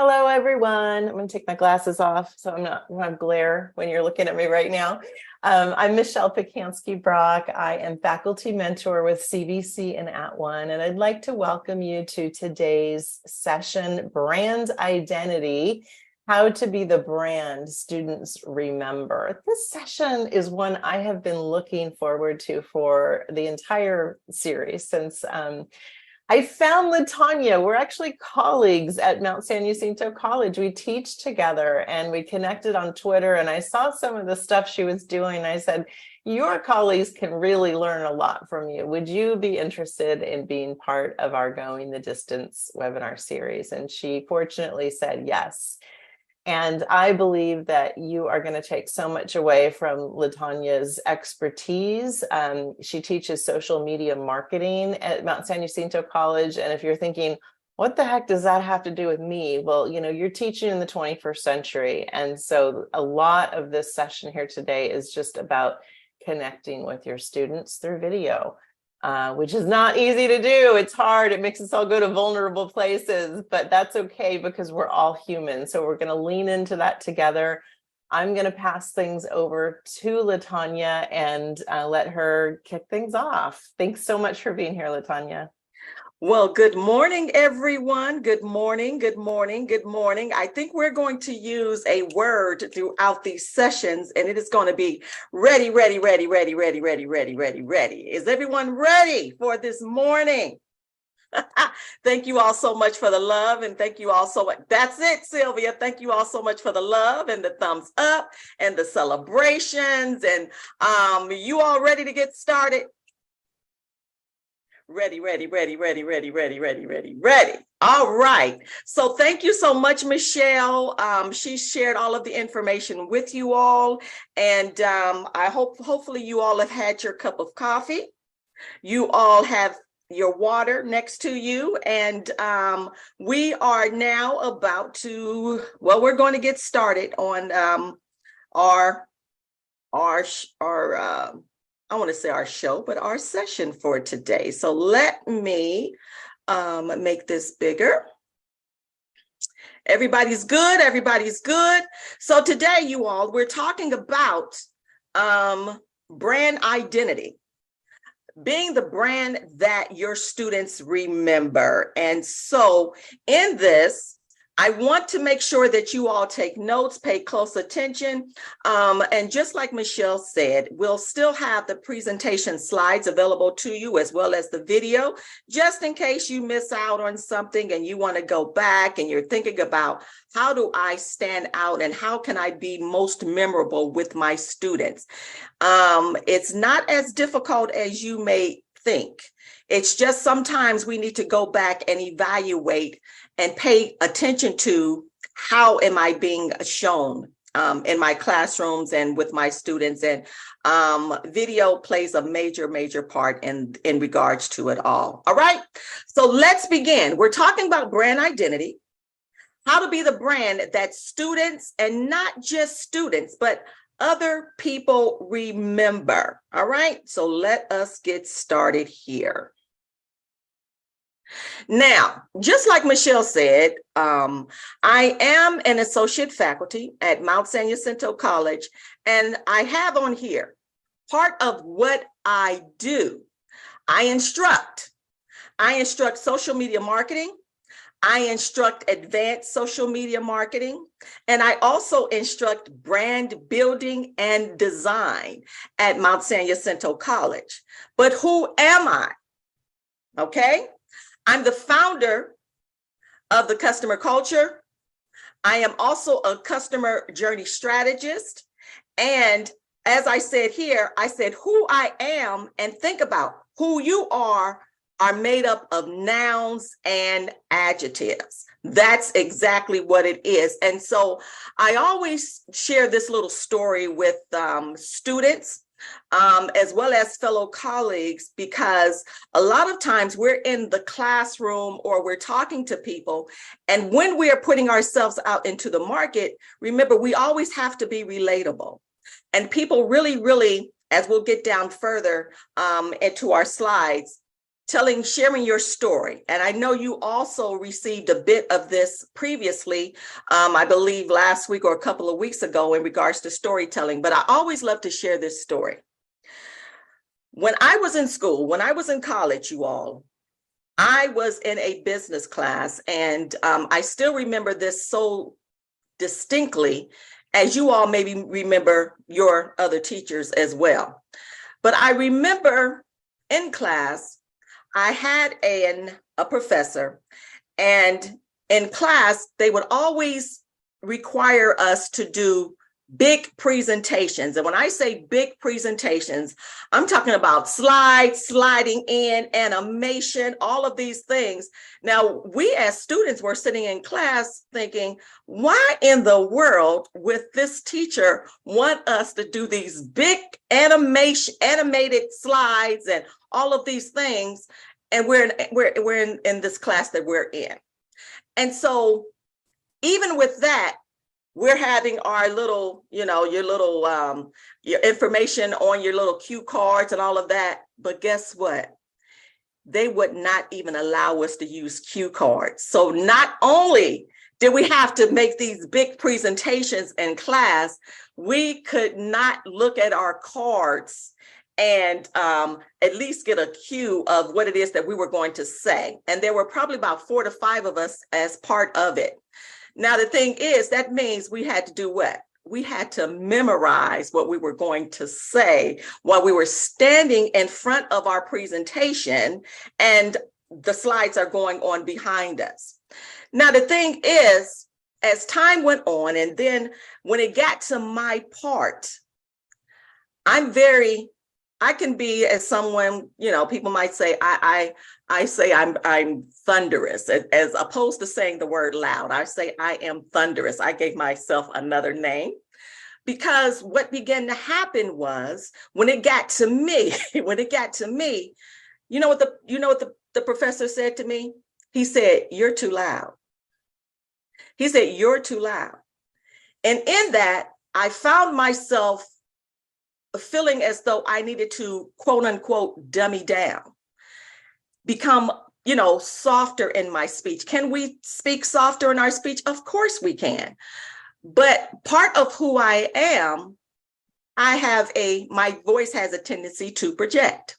Hello, everyone. I'm going to take my glasses off so I'm not going to glare when you're looking at me right now. I'm Michelle Pacansky-Brock. I am faculty mentor with CVC and @ONE, and I'd like to welcome you to today's session, Brand Identity, How to Be the Brand Students Remember. This session is one I have been looking forward to for the entire series since I found LaTanya. We're actually colleagues at Mount San Jacinto College. We teach together and we connected on Twitter, and I saw some of the stuff she was doing. I said, your colleagues can really learn a lot from you. Would you be interested in being part of our Going the Distance webinar series? And she fortunately said yes. And I believe that you are going to take so much away from LaTanya's expertise. She teaches social media marketing at Mount San Jacinto College. And if you're thinking, what the heck does that have to do with me? Well, you're teaching in the 21st century. And so a lot of this session here today is just about connecting with your students through video. Which is not easy to do. It's hard. It makes us all go to vulnerable places, but that's okay because we're all human. So we're going to lean into that together. I'm going to pass things over to LaTanya and let her kick things off. Thanks so much for being here, LaTanya. Well, good morning, everyone. Good morning, good morning, good morning. I think we're going to use a word throughout these sessions, and it is going to be ready, ready, ready, ready, ready, ready, ready, ready, ready. Is everyone ready for this morning? Thank you all so much for the love, and thank you all so much. That's it, Sylvia. Thank you all so much for the love and the thumbs up and the celebrations. And you all ready to get started? Ready, ready, ready, ready, ready, ready, ready, ready, ready. All right. So thank you so much, Michelle. She shared all of the information with you all. And I hopefully you all have had your cup of coffee. You all have your water next to you. And we are now about to, well, we're going to get started on our I want to say our show, but our session for today. So let me make this bigger. Everybody's good. Everybody's good. So today, you all, we're talking about brand identity, being the brand that your students remember. And so in this, I want to make sure that you all take notes, pay close attention. And just like Michelle said, we'll still have the presentation slides available to you as well as the video, just in case you miss out on something and you want to go back and you're thinking about how do I stand out and how can I be most memorable with my students. It's not as difficult as you may think. It's just sometimes we need to go back and evaluate and pay attention to how am I being shown in my classrooms and with my students. And video plays a major part in regards to it all. All right, so let's begin. We're talking about brand identity, how to be the brand that students, and not just students, but other people remember. All right, so let us get started here. Now, just like Michelle said, I am an associate faculty at Mount San Jacinto College, and I have on here part of what I do. I instruct social media marketing. I instruct advanced social media marketing, and I also instruct brand building and design at Mount San Jacinto College. But who am I? Okay. I'm the founder of the customer culture. I am also a customer journey strategist. And as I said here, I said who I am, and think about who you are made up of nouns and adjectives. That's exactly what it is. And so I always share this little story with students as well as fellow colleagues, because a lot of times we're in the classroom or we're talking to people, and when we are putting ourselves out into the market, remember, we always have to be relatable. And people really, as we'll get down further into our slides, sharing your story. And I know you also received a bit of this previously, I believe last week or a couple of weeks ago in regards to storytelling, but I always love to share this story. When I was in school, when I was in college, you all, I was in a business class, and I still remember this so distinctly, as you all maybe remember your other teachers as well. But I remember in class, I had a professor, and in class, they would always require us to do big presentations. And when I say big presentations, I'm talking about slides, sliding in, animation, all of these things. Now, we as students were sitting in class thinking, why in the world would this teacher want us to do these big animated slides and all of these things? And we're in this class that we're in. And so even with that, we're having our little, your information on your little cue cards and all of that. But guess what? They would not even allow us to use cue cards. So not only did we have to make these big presentations in class, we could not look at our cards and at least get a cue of what it is that we were going to say. And there were probably about 4 to 5 of us as part of it. Now, the thing is, that means we had to do what? We had to memorize what we were going to say while we were standing in front of our presentation and the slides are going on behind us. Now, the thing is, as time went on, and then when it got to my part, I can be, as someone, people might say, I say I'm thunderous, as opposed to saying the word loud. I say I am thunderous. I gave myself another name, because what began to happen was when it got to me, you know what the professor said to me? He said, "You're too loud." He said, "You're too loud." And in that, I found myself feeling as though I needed to, quote unquote, dummy down, become, softer in my speech. Can we speak softer in our speech? Of course we can. But part of who I am, my voice has a tendency to project.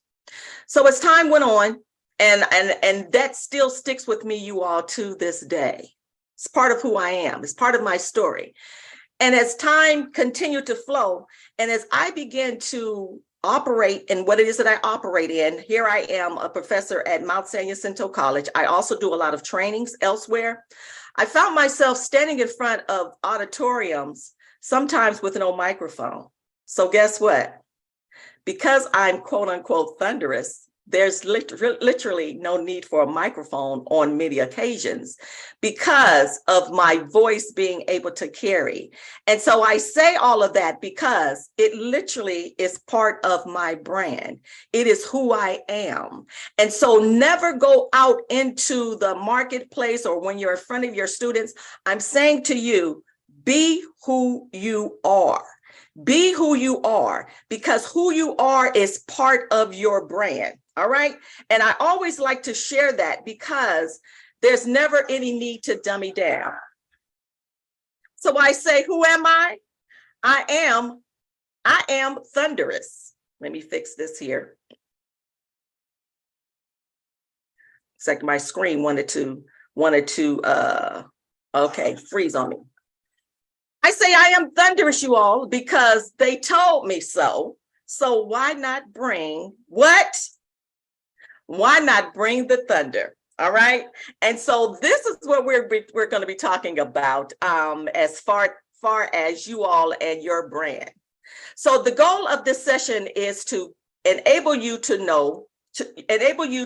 So as time went on, and that still sticks with me, you all, to this day. It's part of who I am. It's part of my story. And as time continued to flow, and as I began to operate in what it is that I operate in, here I am, a professor at Mount San Jacinto College. I also do a lot of trainings elsewhere. I found myself standing in front of auditoriums, sometimes with no microphone. So guess what? Because I'm, quote unquote, thunderous, there's literally no need for a microphone on many occasions because of my voice being able to carry. And so I say all of that because it literally is part of my brand. It is who I am. And so never go out into the marketplace or when you're in front of your students. I'm saying to you, be who you are. Be who you are, because who you are is part of your brand. All right. And I always like to share that because there's never any need to dummy down. So I say, who am I? I am thunderous. Let me fix this here. It's like my screen wanted to freeze on me. I say I am thunderous, you all, because they told me so. So why not bring what? Why not bring the thunder? All right. And so this is what we're going to be talking about as far as you all and your brand. So the goal of this session is to enable you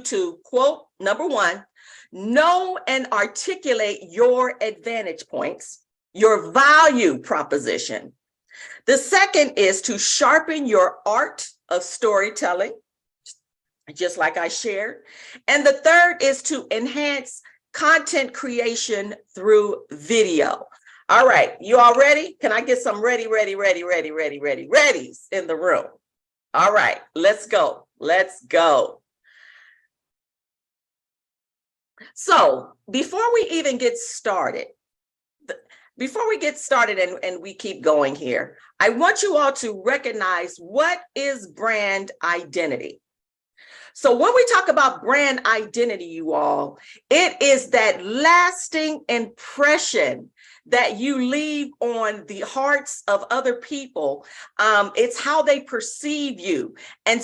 to quote, number one, know and articulate your advantage points, your value proposition. The second is to sharpen your art of storytelling, just like I shared. And the third is to enhance content creation through video. All right, you all ready? Can I get some readies in the room? All right, let's go. So before we even get started, and we keep going here, I want you all to recognize what is brand identity. So when we talk about brand identity, you all, it is that lasting impression that you leave on the hearts of other people. It's how they perceive you. And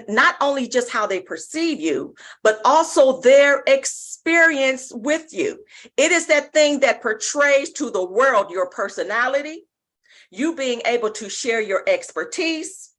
not only just how they perceive you, but also their experience with you. It is that thing that portrays to the world your personality, you being able to share your expertise,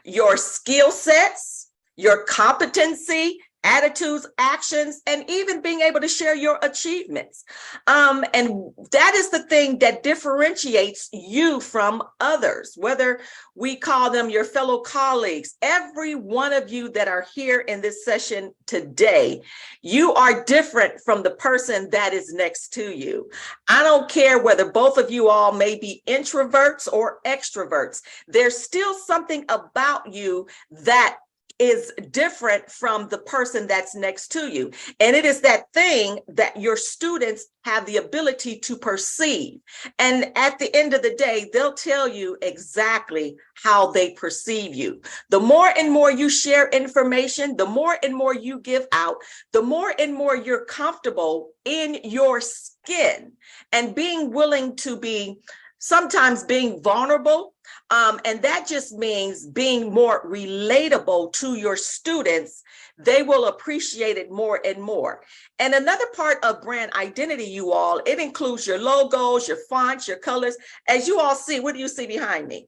your skill sets, your competency, attitudes, actions, and even being able to share your achievements. And that is the thing that differentiates you from others, whether we call them your fellow colleagues. Every one of you that are here in this session today, you are different from the person that is next to you. I don't care whether both of you all may be introverts or extroverts. There's still something about you that is different from the person that's next to you. And it is that thing that your students have the ability to perceive. And at the end of the day, they'll tell you exactly how they perceive you. The more and more you share information, the more and more you give out, the more and more you're comfortable in your skin and being willing to be sometimes being vulnerable. And that just means being more relatable to your students. They will appreciate it more and more. And another part of brand identity, you all, it includes your logos, your fonts, your colors. As you all see, what do you see behind me?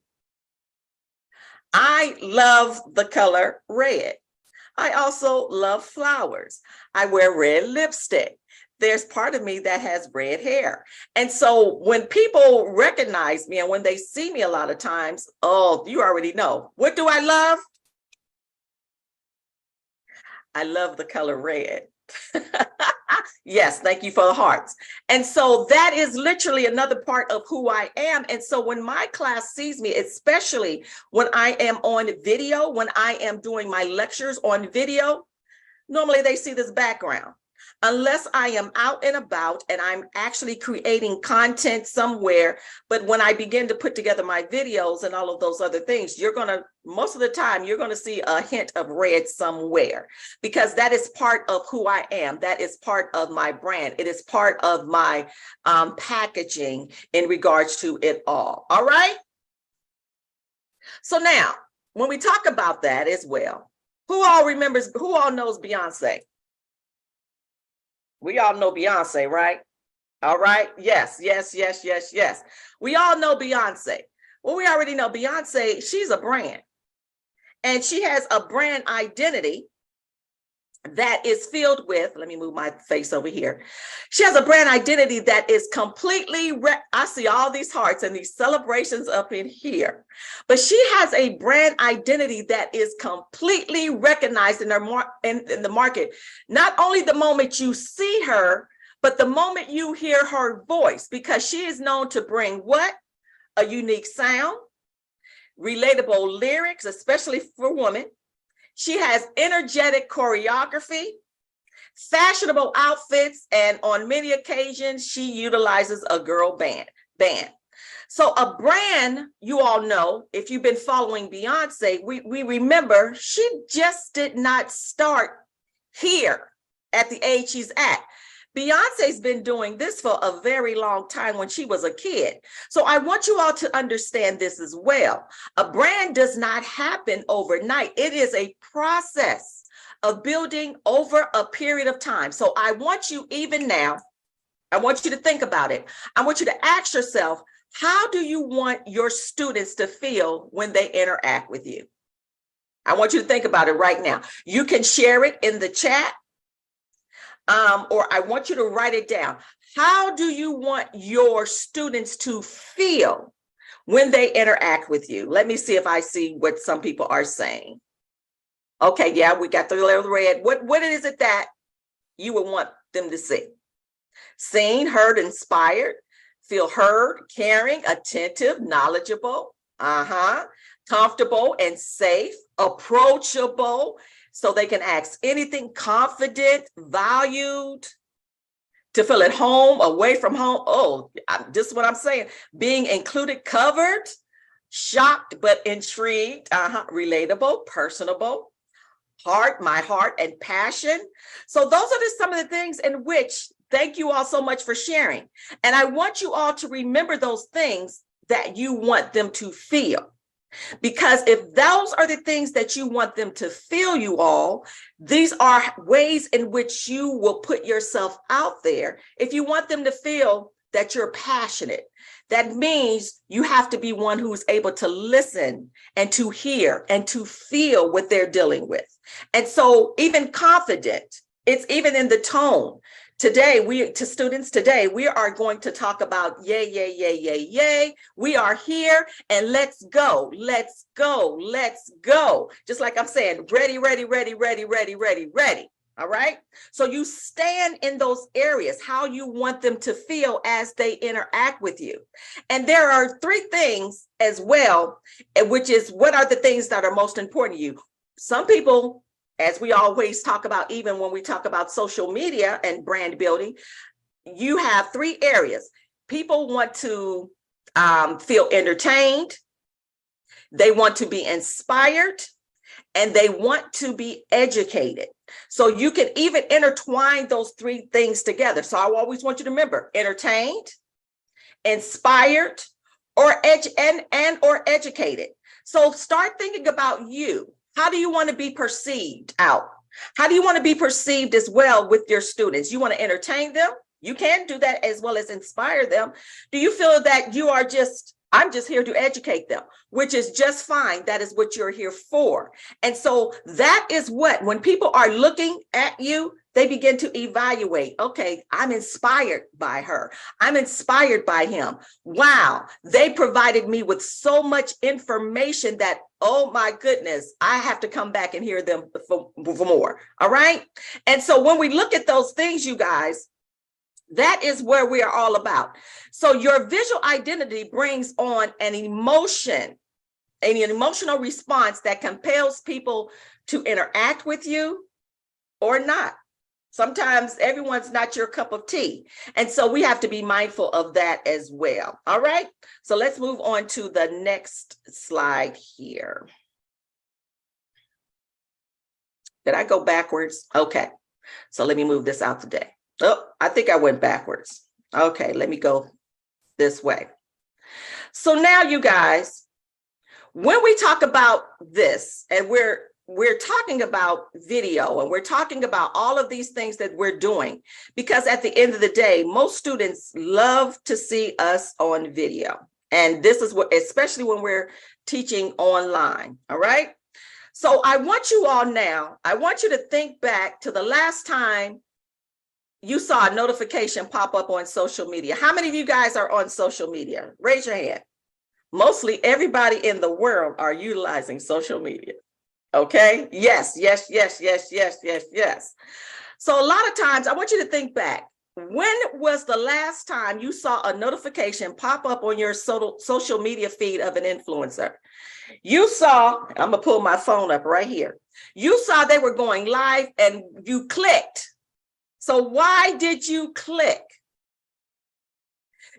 I love the color red. I also love flowers. I wear red lipstick. There's part of me that has red hair. And so when people recognize me and when they see me a lot of times, oh, you already know. What do I love? I love the color red. Yes, thank you for the hearts. And so that is literally another part of who I am. And so when my class sees me, especially when I am on video, when I am doing my lectures on video, normally they see this background. Unless I am out and about and I'm actually creating content somewhere. But when I begin to put together my videos and all of those other things, most of the time, you're going to see a hint of red somewhere, because that is part of who I am. That is part of my brand. It is part of my packaging in regards to it all. All right. So now, when we talk about that as well, who all knows Beyonce? We all know Beyonce, right? All right. Yes. We all know Beyonce. Well, we already know Beyonce, she's a brand. And she has a brand identity that is filled with, let me move my face over here. She has a brand identity that is completely, I see all these hearts and these celebrations up in here, but she has a brand identity that is completely recognized in the market. Not only the moment you see her, but the moment you hear her voice, because she is known to bring what? A unique sound, relatable lyrics, especially for women. She has energetic choreography, fashionable outfits, and on many occasions, she utilizes a girl band. So a brand, you all know, if you've been following Beyonce, we remember she just did not start here at the age she's at. Beyonce's been doing this for a very long time when she was a kid. So I want you all to understand this as well. A brand does not happen overnight. It is a process of building over a period of time. So I want you even now, I want you to think about it. I want you to ask yourself, how do you want your students to feel when they interact with you? I want you to think about it right now. You can share it in the chat. Or I want you to write it down. How do you want your students to feel when they interact with you? Let me see if I see what some people are saying. Okay, yeah, we got the little red. What is it that you would want them to see? Seen, heard, inspired, feel heard, caring, attentive, knowledgeable, comfortable and safe, approachable, so they can ask anything, confident, valued, to feel at home, away from home. Oh, this is what I'm saying. Being included, covered, shocked, but intrigued, relatable, personable, my heart and passion. So those are just some of the things in which, thank you all so much for sharing. And I want you all to remember those things that you want them to feel. Because if those are the things that you want them to feel, you all, these are ways in which you will put yourself out there. If you want them to feel that you're passionate, that means you have to be one who's able to listen and to hear and to feel what they're dealing with. And so even confident, it's even in the tone. Today, to students today, we are going to talk about yay, yay, yay, yay, yay. We are here and let's go, let's go, let's go. Just like I'm saying, ready, ready, ready, ready, ready, ready, ready. All right. So you stand in those areas, how you want them to feel as they interact with you. And there are three things as well, which is what are the things that are most important to you. Some people, as we always talk about, even when we talk about social media and brand building, you have three areas. People want to feel entertained, they want to be inspired, and they want to be educated. So you can even intertwine those three things together. So I always want you to remember entertained, inspired, or educated. So start thinking about you. How do you want to be perceived out? How do you want to be perceived as well with your students? You want to entertain them? You can do that as well as inspire them. Do you feel that you are I'm just here to educate them, which is just fine. That is what you're here for. And so that is what, when people are looking at you, they begin to evaluate. Okay, I'm inspired by her. I'm inspired by him. Wow, they provided me with so much information that, oh my goodness, I have to come back and hear them for more. All right. And so when we look at those things, you guys, that is where we are all about. So your visual identity brings on an emotional response that compels people to interact with you or not. Sometimes everyone's not your cup of tea. And so we have to be mindful of that as well. All right. So let's move on to the next slide here. Did I go backwards? Okay. So let me move this out today. Oh, I think I went backwards. Okay, let me go this way. So now you guys, when we talk about this, and we're talking about video, and we're talking about all of these things that we're doing, because at the end of the day, most students love to see us on video. And this is what, especially when we're teaching online, all right? So I want you to think back to the last time you saw a notification pop up on social media. How many of you guys are on social media? Raise your hand. Mostly everybody in the world are utilizing social media. Okay. Yes, yes, yes, yes, yes, yes, yes. So a lot of times I want you to think back. When was the last time you saw a notification pop up on your social media feed of an influencer? You saw, I'm gonna pull my phone up right here. You saw they were going live and you clicked. So why did you click?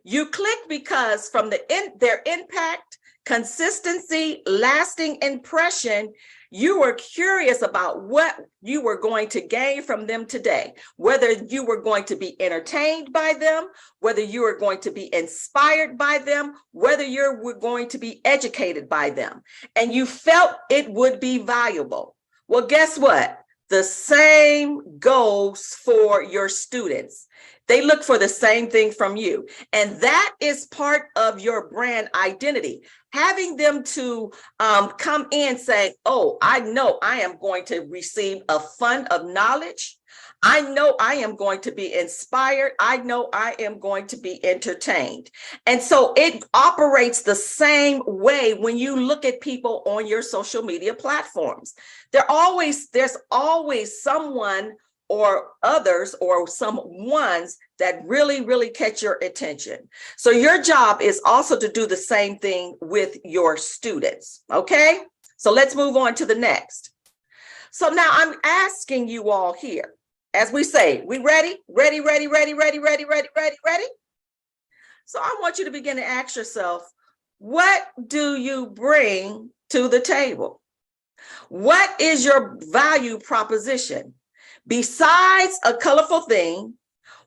You clicked because from their impact, consistency, lasting impression, you were curious about what you were going to gain from them today, whether you were going to be entertained by them, whether you were going to be inspired by them, whether you were going to be educated by them, and you felt it would be valuable. Well, guess what? The same goes for your students. They look for the same thing from you. And that is part of your brand identity. Having them to come in saying, oh, I know I am going to receive a fund of knowledge. I know I am going to be inspired. I know I am going to be entertained. And so it operates the same way when you look at people on your social media platforms. There's always someone or others or some ones that really, really catch your attention. So your job is also to do the same thing with your students. Okay, so let's move on to the next. So now I'm asking you all here, as we say, we ready? Ready, ready, ready, ready, ready, ready, ready, ready? So I want you to begin to ask yourself, what do you bring to the table? What is your value proposition? Besides a colorful thing,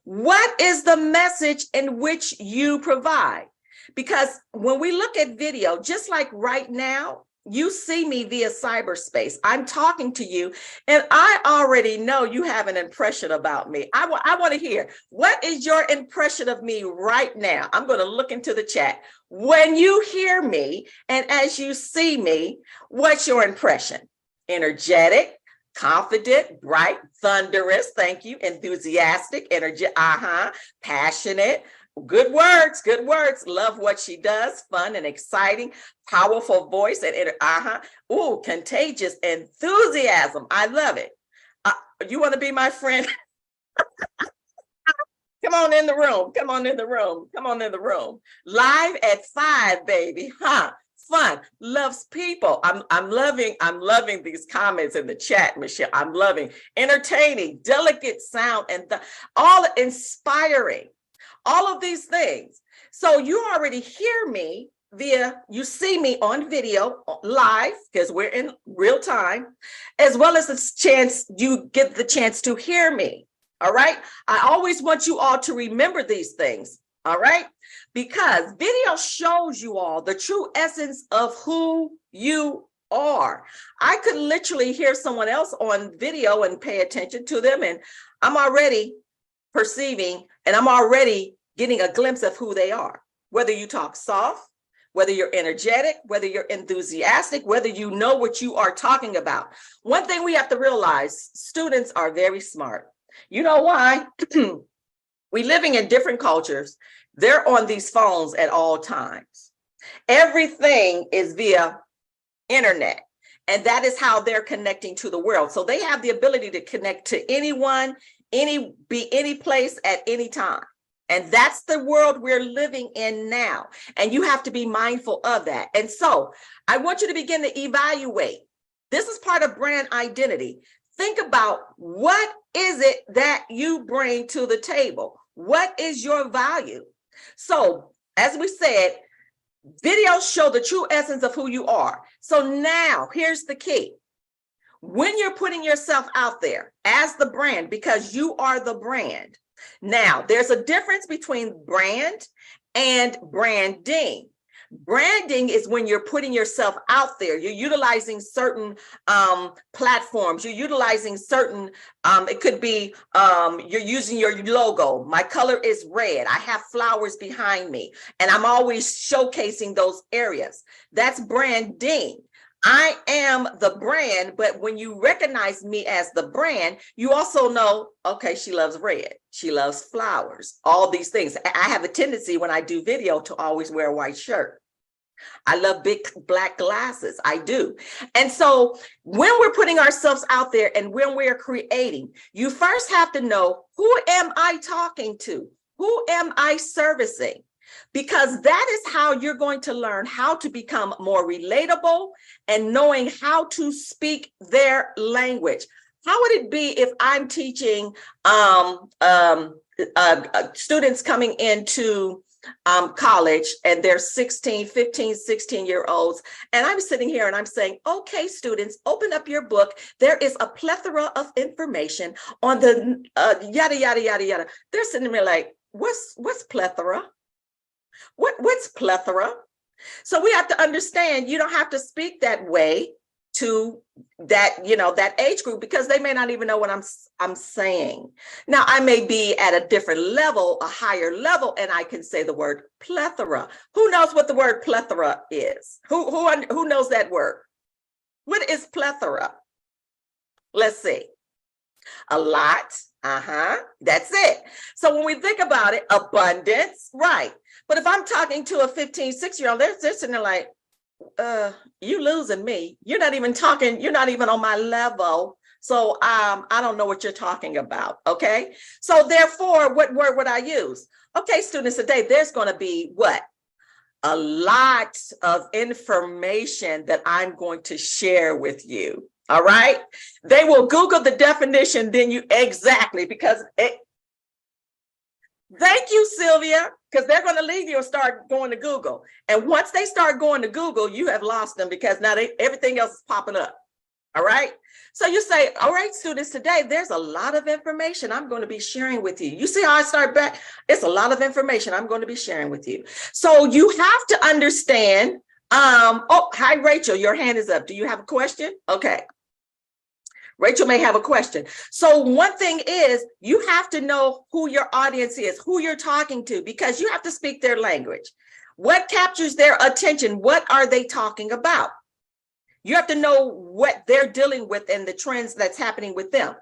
what is the message in which you provide? Because when we look at video, just like right now, you see me via cyberspace. I'm talking to you, and I already know you have an impression about me. I want to hear, what is your impression of me right now? I'm going to look into the chat. When you hear me and as you see me, what's your impression? Energetic, confident, bright, thunderous, thank you, enthusiastic, energy, passionate, good words, love what she does, fun and exciting, powerful voice, and contagious enthusiasm. I love it. You want to be my friend? Come on in the room. Come on in the room. Come on in the room. Live at 5, baby. Fun, loves people. I'm loving these comments in the chat, Michelle. I'm loving entertaining, delicate sound, and all inspiring, all of these things. So you already hear me you see me on video live, because we're in real time, as well as you get the chance to hear me. All right. I always want you all to remember these things. All right. Because video shows you all the true essence of who you are. I could literally hear someone else on video and pay attention to them, and I'm already perceiving, and I'm already getting a glimpse of who they are. Whether you talk soft, whether you're energetic, whether you're enthusiastic, whether you know what you are talking about. One thing we have to realize, students are very smart. You know why? We living in different cultures. They're on these phones at all times. Everything is via internet, and that is how they're connecting to the world. So they have the ability to connect to anyone, be any place at any time. And that's the world we're living in now. And you have to be mindful of that. And so I want you to begin to evaluate. This is part of brand identity. Think about, what is it that you bring to the table? What is your value? So, as we said, videos show the true essence of who you are. So now, here's the key. When you're putting yourself out there as the brand, because you are the brand. Now, there's a difference between brand and branding. Branding is when you're putting yourself out there. You're utilizing certain platforms. You're utilizing certain, it could be, you're using your logo. My color is red. I have flowers behind me, and I'm always showcasing those areas. That's branding. I am the brand, but when you recognize me as the brand, you also know, okay, she loves red. She loves flowers, all these things. I have a tendency when I do video to always wear a white shirt. I love big black glasses. I do. And so when we're putting ourselves out there and when we're creating, you first have to know, who am I talking to? Who am I servicing? Because that is how you're going to learn how to become more relatable and knowing how to speak their language. How would it be if I'm teaching students coming into college, and they're 15, 16-year-olds, and I'm sitting here and I'm saying, okay, students, open up your book. There is a plethora of information on the yada, yada, yada, yada. They're sitting there like, what's plethora? What's plethora? So we have to understand, you don't have to speak that way to that, that age group, because they may not even know what I'm saying. Now, I may be at a different level, a higher level, and I can say the word plethora. Who knows what the word plethora is? Who knows that word? What is plethora? Let's see. A lot. That's it. So when we think about it, abundance, right. But if I'm talking to a 15, 6-year-old, they're sitting there like, you losing me. You're not even talking, you're not even on my level. So I don't know what you're talking about. Okay. So therefore, what word would I use? Okay, students, today there's going to be what? A lot of information that I'm going to share with you. All right. They will Google the definition, then you exactly because it. Thank you, Sylvia, because they're going to leave you and start going to Google. And once they start going to Google, you have lost them because now everything else is popping up. All right. So you say, all right, students, today there's a lot of information I'm going to be sharing with you. You see how I start back? It's a lot of information I'm going to be sharing with you. So you have to understand. Oh, hi, Rachel. Your hand is up. Do you have a question? Okay. Rachel may have a question. So one thing is you have to know who your audience is, who you're talking to, because you have to speak their language. What captures their attention? What are they talking about? You have to know what they're dealing with and the trends that's happening with them.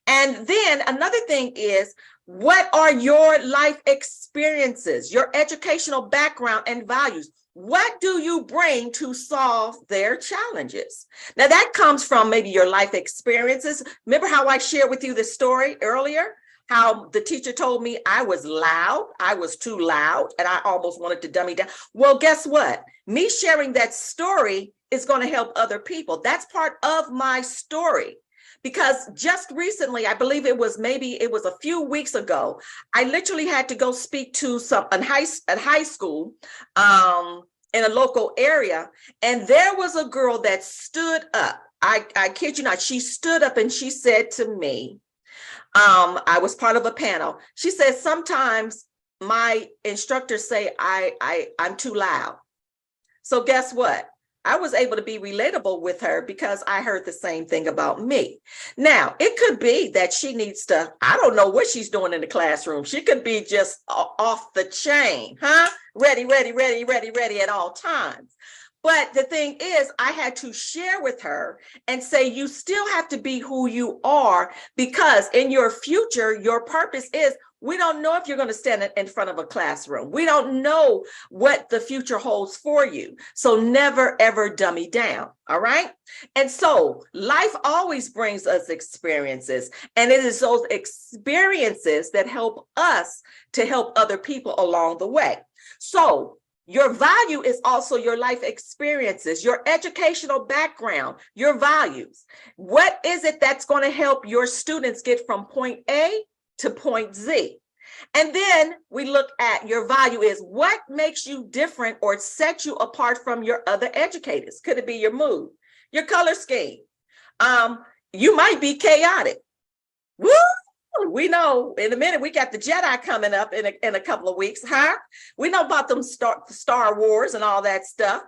And then another thing is, what are your life experiences, your educational background and values? What do you bring to solve their challenges? Now that comes from maybe your life experiences. Remember how I shared with you the story earlier? How the teacher told me I was loud, I was too loud, and I almost wanted to dumb me down. Well, guess what? Me sharing that story is going to help other people. That's part of my story. Because just recently, I believe it was a few weeks ago, I literally had to go speak to a high school in a local area. And there was a girl that stood up. I kid you not, she stood up and she said to me, I was part of a panel. She said, sometimes my instructors say I'm too loud. So guess what? I was able to be relatable with her because I heard the same thing about me. Now, it could be that she needs to, I don't know what she's doing in the classroom. She could be just off the chain, huh? Ready at all times. But the thing is, I had to share with her and say, you still have to be who you are, because in your future, your purpose is, we don't know if you're going to stand in front of a classroom. We don't know what the future holds for you. So never, ever dummy down. All right. And so life always brings us experiences. And it is those experiences that help us to help other people along the way. So your value is also your life experiences, your educational background, your values. What is it that's going to help your students get from point A to point Z? And then we look at your value is what makes you different or sets you apart from your other educators. Could it be your mood, your color scheme? You might be chaotic. Woo! We know in a minute we got the Jedi coming up in a couple of weeks, huh? We know about them Star Wars and all that stuff.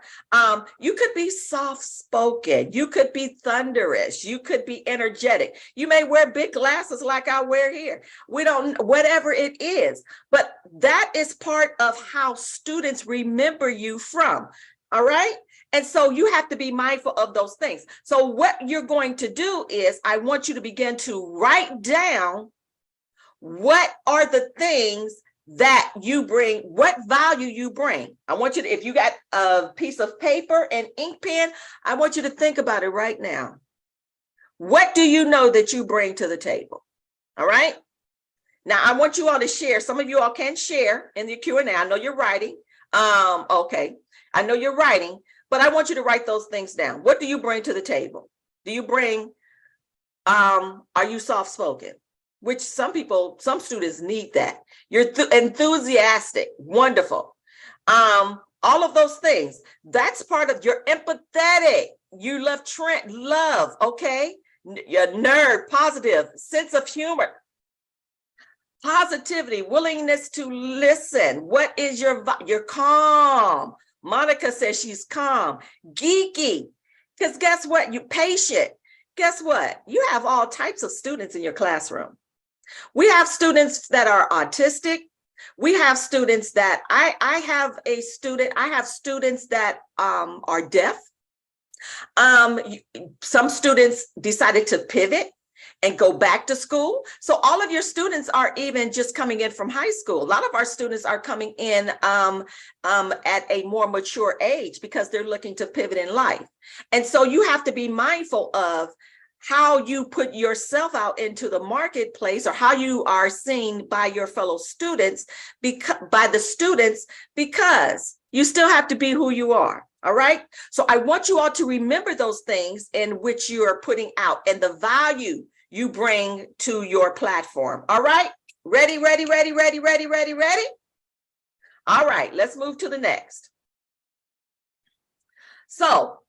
You could be soft-spoken. You could be thunderous. You could be energetic. You may wear big glasses like I wear here. We don't, whatever it is, but that is part of how students remember you from. All right. And so you have to be mindful of those things. So what you're going to do is I want you to begin to write down what are the things that you bring, what value you bring. I want you to, if you got a piece of paper and ink pen, I want you to think about it right now. What do you know that you bring to the table? All right. Now I want you all to share. Some of you all can share in the Q&A. I know you're writing. Okay. I know you're writing, but I want you to write those things down. What do you bring to the table? Do you bring, are you soft-spoken? Which some students need that. You're enthusiastic, wonderful. All of those things. That's part of your empathetic. You love, okay? Your nerd, positive, sense of humor. Positivity, willingness to listen. What is your calm? Monica says she's calm. Geeky, because guess what? You're patient. Guess what? You have all types of students in your classroom. We have students that are autistic. We have students that I have students that are deaf. Some students decided to pivot and go back to school. So all of your students are even just coming in from high school. A lot of our students are coming in at a more mature age because they're looking to pivot in life. And so you have to be mindful of how you put yourself out into the marketplace or how you are seen by your fellow students, because you still have to be who you are. All right. So I want you all to remember those things in which you are putting out and the value you bring to your platform. All right. Ready, ready, ready, ready, ready, ready, ready. All right. Let's move to the next. So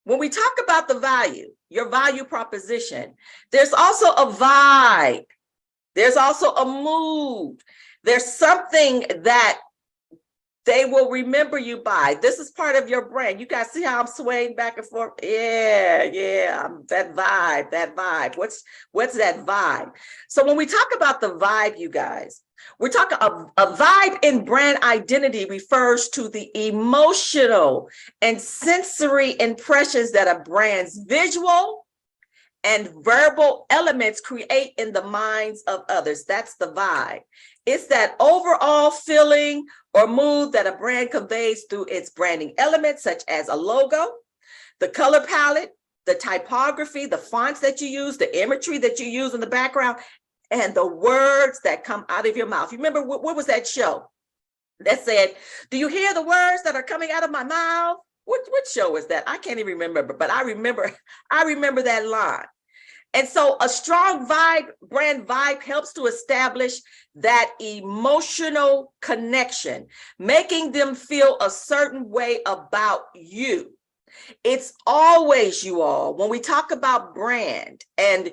when we talk about the value, your value proposition, there's also a vibe. There's also a mood. There's something that they will remember you by. This is part of your brand. You guys see how I'm swaying back and forth? Yeah. That vibe. What's that vibe? So when we talk about the vibe, you guys, we're talking a vibe in brand identity refers to the emotional and sensory impressions that a brand's visual and verbal elements create in the minds of others. That's the vibe. It's that overall feeling or mood that a brand conveys through its branding elements, such as a logo, the color palette, the typography, the fonts that you use, the imagery that you use in the background, and the words that come out of your mouth. You remember what was that show that said, do you hear the words that are coming out of my mouth? What show is that? I can't even remember, but I remember that line. And so a strong brand vibe helps to establish that emotional connection, making them feel a certain way about you. It's always, you all, when we talk about brand and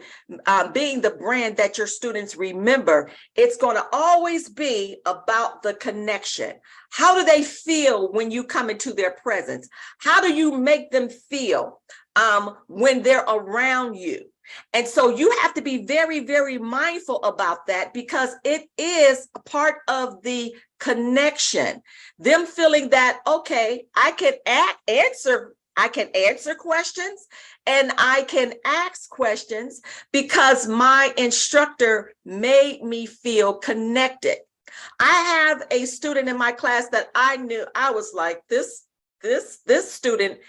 being the brand that your students remember, it's going to always be about the connection. How do they feel when you come into their presence? How do you make them feel when they're around you? And so you have to be very, very mindful about that, because it is a part of the connection. Them feeling that, okay, I can answer questions and I can ask questions because my instructor made me feel connected. I have a student in my class that I knew, I was like, this student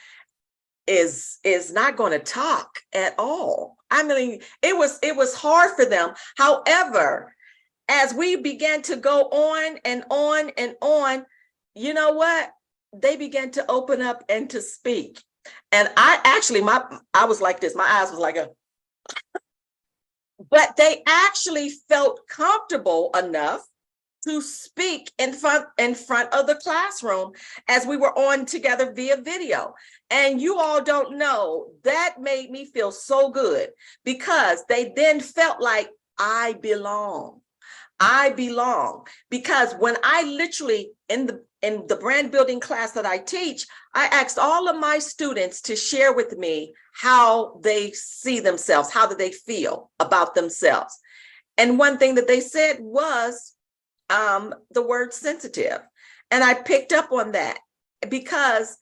is not going to talk at all. I mean, it was hard for them. However, as we began to go on and on and on, you know what? They began to open up and to speak. And I was like this, my eyes was like but they actually felt comfortable enough to speak in front of the classroom as we were on together via video. And you all don't know, that made me feel so good, because they then felt like I belong. Because when I literally, in the brand building class that I teach, I asked all of my students to share with me how they see themselves, how do they feel about themselves. And one thing that they said was the word sensitive. And I picked up on that, because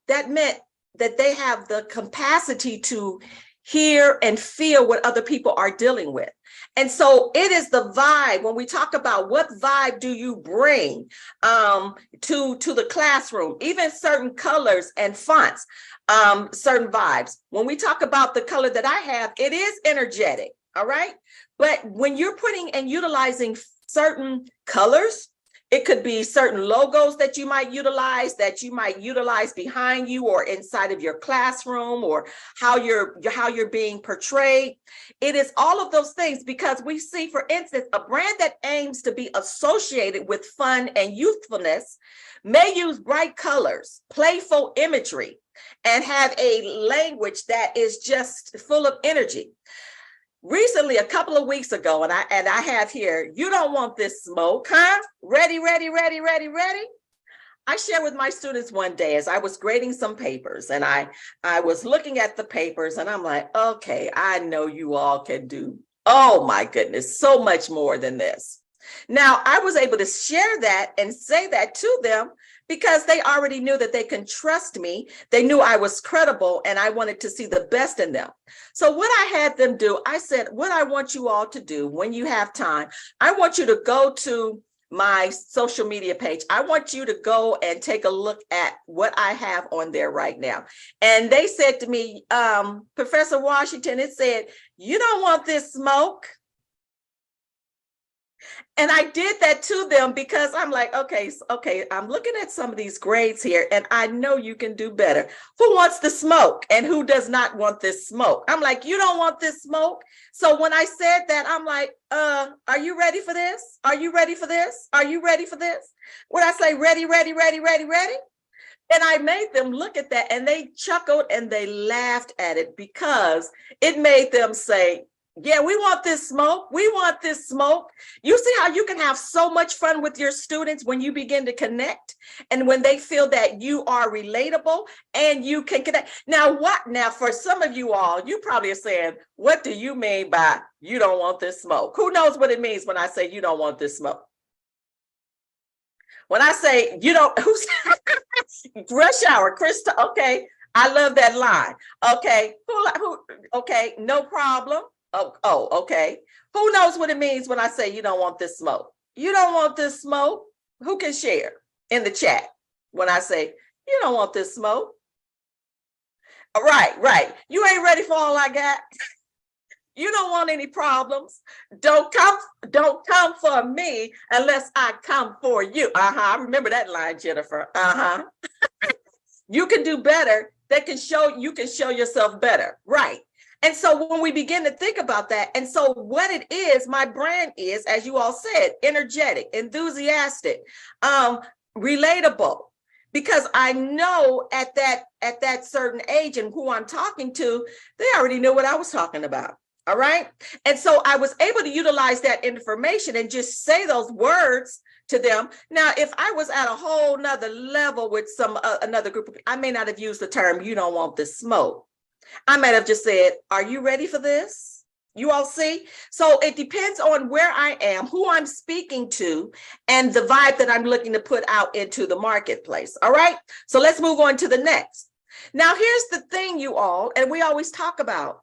that meant that they have the capacity to hear and feel what other people are dealing with. And so it is the vibe. When we talk about what vibe do you bring to the classroom, even certain colors and fonts, certain vibes. When we talk about the color that I have, it is energetic, all right? But when you're putting and utilizing certain colors, it could be certain logos that you might utilize behind you or inside of your classroom, or how you're being portrayed. It is all of those things, because we see, for instance, a brand that aims to be associated with fun and youthfulness may use bright colors, playful imagery, and have a language that is just full of energy. Recently, a couple of weeks ago, and I have here, you don't want this smoke, huh? Ready, ready, ready, ready, ready. I shared with my students one day as I was grading some papers, and I was looking at the papers, and I'm like, okay, I know you all can do, oh my goodness, so much more than this. Now, I was able to share that and say that to them because they already knew that they can trust me. They knew I was credible, and I wanted to see the best in them. So what I had them do, I said, what I want you all to do when you have time, I want you to go to my social media page. I want you to go and take a look at what I have on there right now. And they said to me, Professor Washington, it said, you don't want this smoke. And I did that to them because I'm like, okay, I'm looking at some of these grades here and I know you can do better. Who wants the smoke and who does not want this smoke? I'm like, you don't want this smoke. So when I said that, I'm like, are you ready for this? Are you ready for this? Are you ready for this? When I say ready, ready, ready, ready, ready. And I made them look at that and they chuckled and they laughed at it because it made them say, yeah, we want this smoke. We want this smoke. You see how you can have so much fun with your students when you begin to connect and when they feel that you are relatable and you can connect. Now, for some of you all, you probably are saying, what do you mean by you don't want this smoke? Who knows what it means when I say you don't want this smoke? When I say you don't, who's rush hour, Krista? Okay, I love that line. Okay, who? Okay, no problem. Okay. Who knows what it means when I say you don't want this smoke? You don't want this smoke? Who can share in the chat when I say you don't want this smoke? Right. You ain't ready for all I got. You don't want any problems. Don't come for me unless I come for you. I remember that line, Jennifer. You can do better. You can show yourself better. Right. And so when we begin to think about that, and so what it is, my brand is, as you all said, energetic, enthusiastic, relatable, because I know at that certain age and who I'm talking to, they already knew what I was talking about. All right. And so I was able to utilize that information and just say those words to them. Now, if I was at a whole nother level with another group of people, I may not have used the term, you don't want this smoke. I might have just said, are you ready for this? You all see? So it depends on where I am, who I'm speaking to, and the vibe that I'm looking to put out into the marketplace. All right. So let's move on to the next. Now, here's the thing, you all, and we always talk about,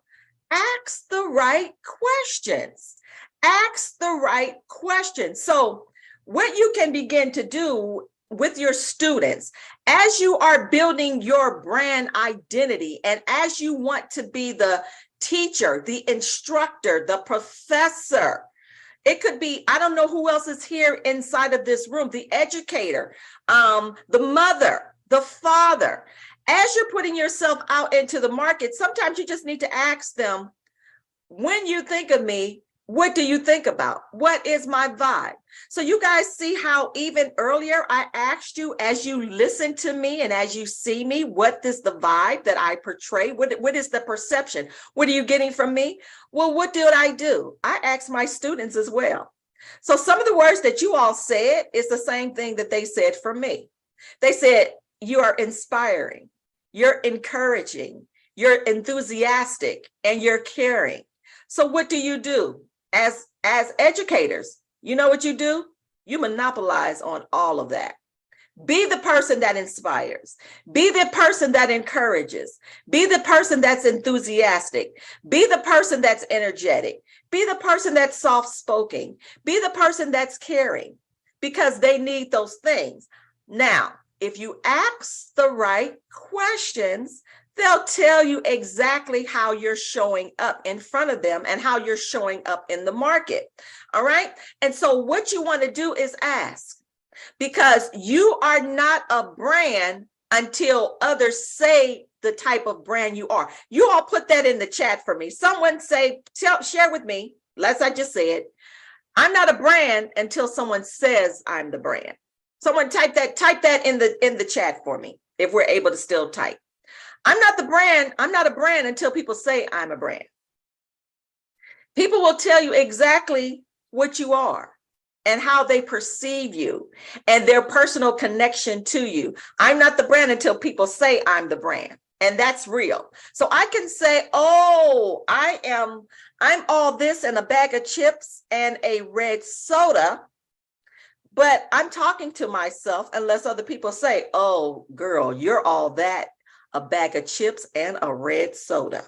ask the right questions. Ask the right questions. So what you can begin to do with your students as you are building your brand identity and as you want to be the teacher, the instructor, the professor. It could be, I don't know who else is here inside of this room, the educator, the mother, the father. As you're putting yourself out into the market, sometimes you just need to ask them, when you think of me, what do you think about? What is my vibe? So you guys see how even earlier I asked you, as you listen to me and as you see me, what is the vibe that I portray? What is the perception? What are you getting from me? Well, what did I do? I asked my students as well. So some of the words that you all said is the same thing that they said for me. They said, you are inspiring, you're encouraging, you're enthusiastic, and you're caring. So what do? As educators, you know what you do? You monopolize on all of that. Be the person that inspires. Be the person that encourages. Be the person that's enthusiastic. Be the person that's energetic. Be the person that's soft-spoken. Be the person that's caring, because they need those things. Now, if you ask the right questions, they'll tell you exactly how you're showing up in front of them and how you're showing up in the market. All right. And so what you want to do is ask, because you are not a brand until others say the type of brand you are. You all put that in the chat for me. Someone share with me, as I just said, I'm not a brand until someone says I'm the brand. Someone type that in the chat for me, if we're able to still type. I'm not a brand until people say I'm a brand. People will tell you exactly what you are and how they perceive you and their personal connection to you. I'm not the brand until people say I'm the brand. And that's real. So I can say, oh, I'm all this and a bag of chips and a red soda, but I'm talking to myself unless other people say, oh, girl, you're all that, a bag of chips and a red soda.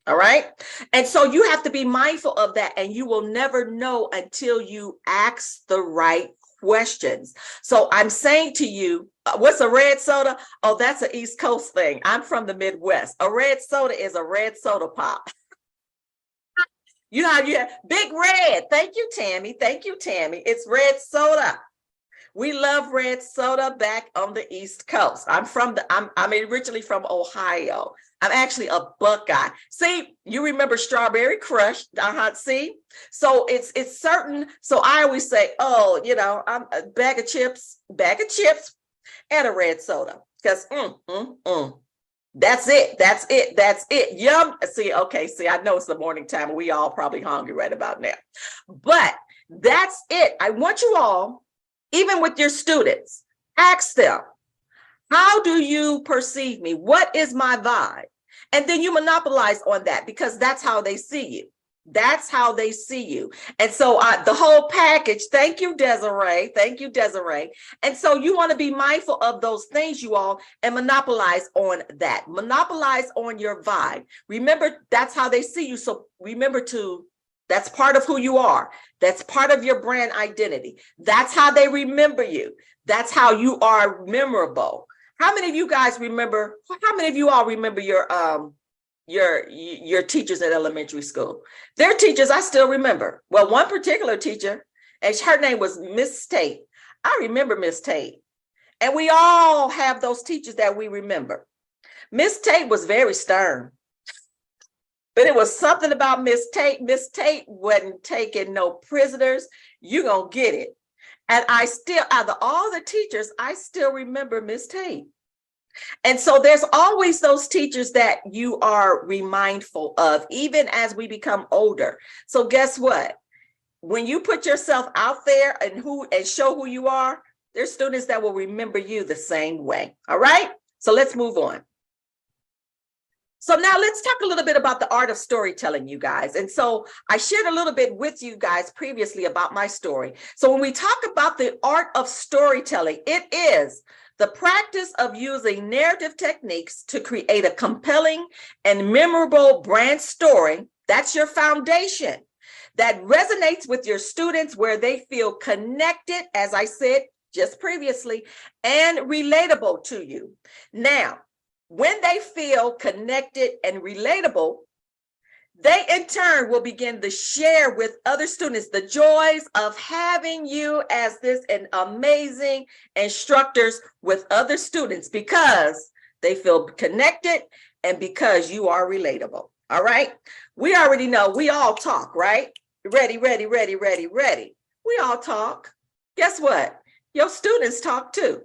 All right. And so you have to be mindful of that, and you will never know until you ask the right questions. So I'm saying to you, what's a red soda? Oh, that's an East Coast thing. I'm from the Midwest. A red soda is a red soda pop. You know how you have Big Red. Thank you, Tammy. Thank you, Tammy. It's red soda. We love red soda back on the East Coast. I'm originally from Ohio. I'm actually a Buckeye. See, you remember Strawberry Crush, see? So it's certain. So I always say, oh, you know, I'm a bag of chips, and a red soda. Because that's it. That's it. That's it. Yum. See, okay. See, I know it's the morning time and we all probably hungry right about now. But that's it. I want you all, even with your students, ask them, how do you perceive me? What is my vibe? And then you monopolize on that because that's how they see you. That's how they see you. And so the whole package, thank you, Desiree. Thank you, Desiree. And so you want to be mindful of those things, you all, and monopolize on that. Monopolize on your vibe. Remember, that's how they see you. So remember that's part of who you are. That's part of your brand identity. That's how they remember you. That's how you are memorable. How many of you guys remember, how many of you all remember your teachers at elementary school? Their teachers I still remember. Well, one particular teacher, and her name was Miss Tate. I remember Miss Tate. And we all have those teachers that we remember. Miss Tate was very stern. But it was something about Miss Tate. Miss Tate wasn't taking no prisoners. You're going to get it. And I still, out of all the teachers, I still remember Miss Tate. And so there's always those teachers that you are remindful of, even as we become older. So guess what? When you put yourself out there and show who you are, there's students that will remember you the same way. All right. So let's move on. So now let's talk a little bit about the art of storytelling, you guys. And so I shared a little bit with you guys previously about my story. So when we talk about the art of storytelling, it is the practice of using narrative techniques to create a compelling and memorable brand story. That's your foundation that resonates with your students, where they feel connected, as I said just previously, and relatable to you. Now, when they feel connected and relatable, they in turn will begin to share with other students the joys of having you as this and amazing instructors with other students, because they feel connected and because you are relatable. All right. We already know we all talk, right? Ready. We all talk. Guess what? Your students talk too.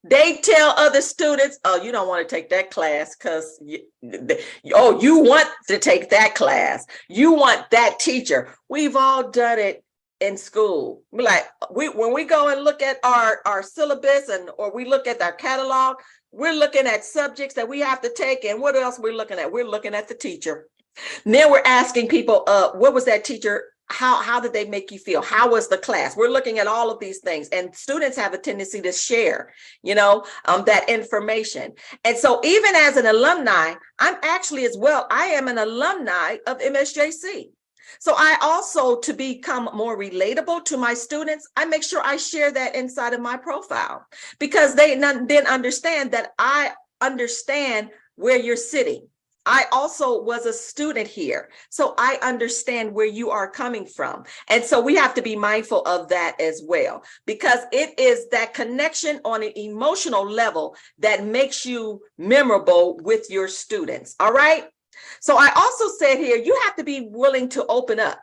They tell other students, oh, you don't want to take that class because, you want to take that class. You want that teacher. We've all done it in school. When we go and look at our syllabus or we look at our catalog, we're looking at subjects that we have to take. And what else we're looking at? We're looking at the teacher. And then we're asking people, what was that teacher? How did they make you feel? How was the class? We're looking at all of these things, and students have a tendency to share, that information. And so even as an alumni, I'm actually as well, I am an alumni of MSJC. So I also, to become more relatable to my students, I make sure I share that inside of my profile, because they then understand that I understand where you're sitting. I also was a student here, so I understand where you are coming from. And so we have to be mindful of that as well, because it is that connection on an emotional level that makes you memorable with your students. All right. So I also said here, you have to be willing to open up.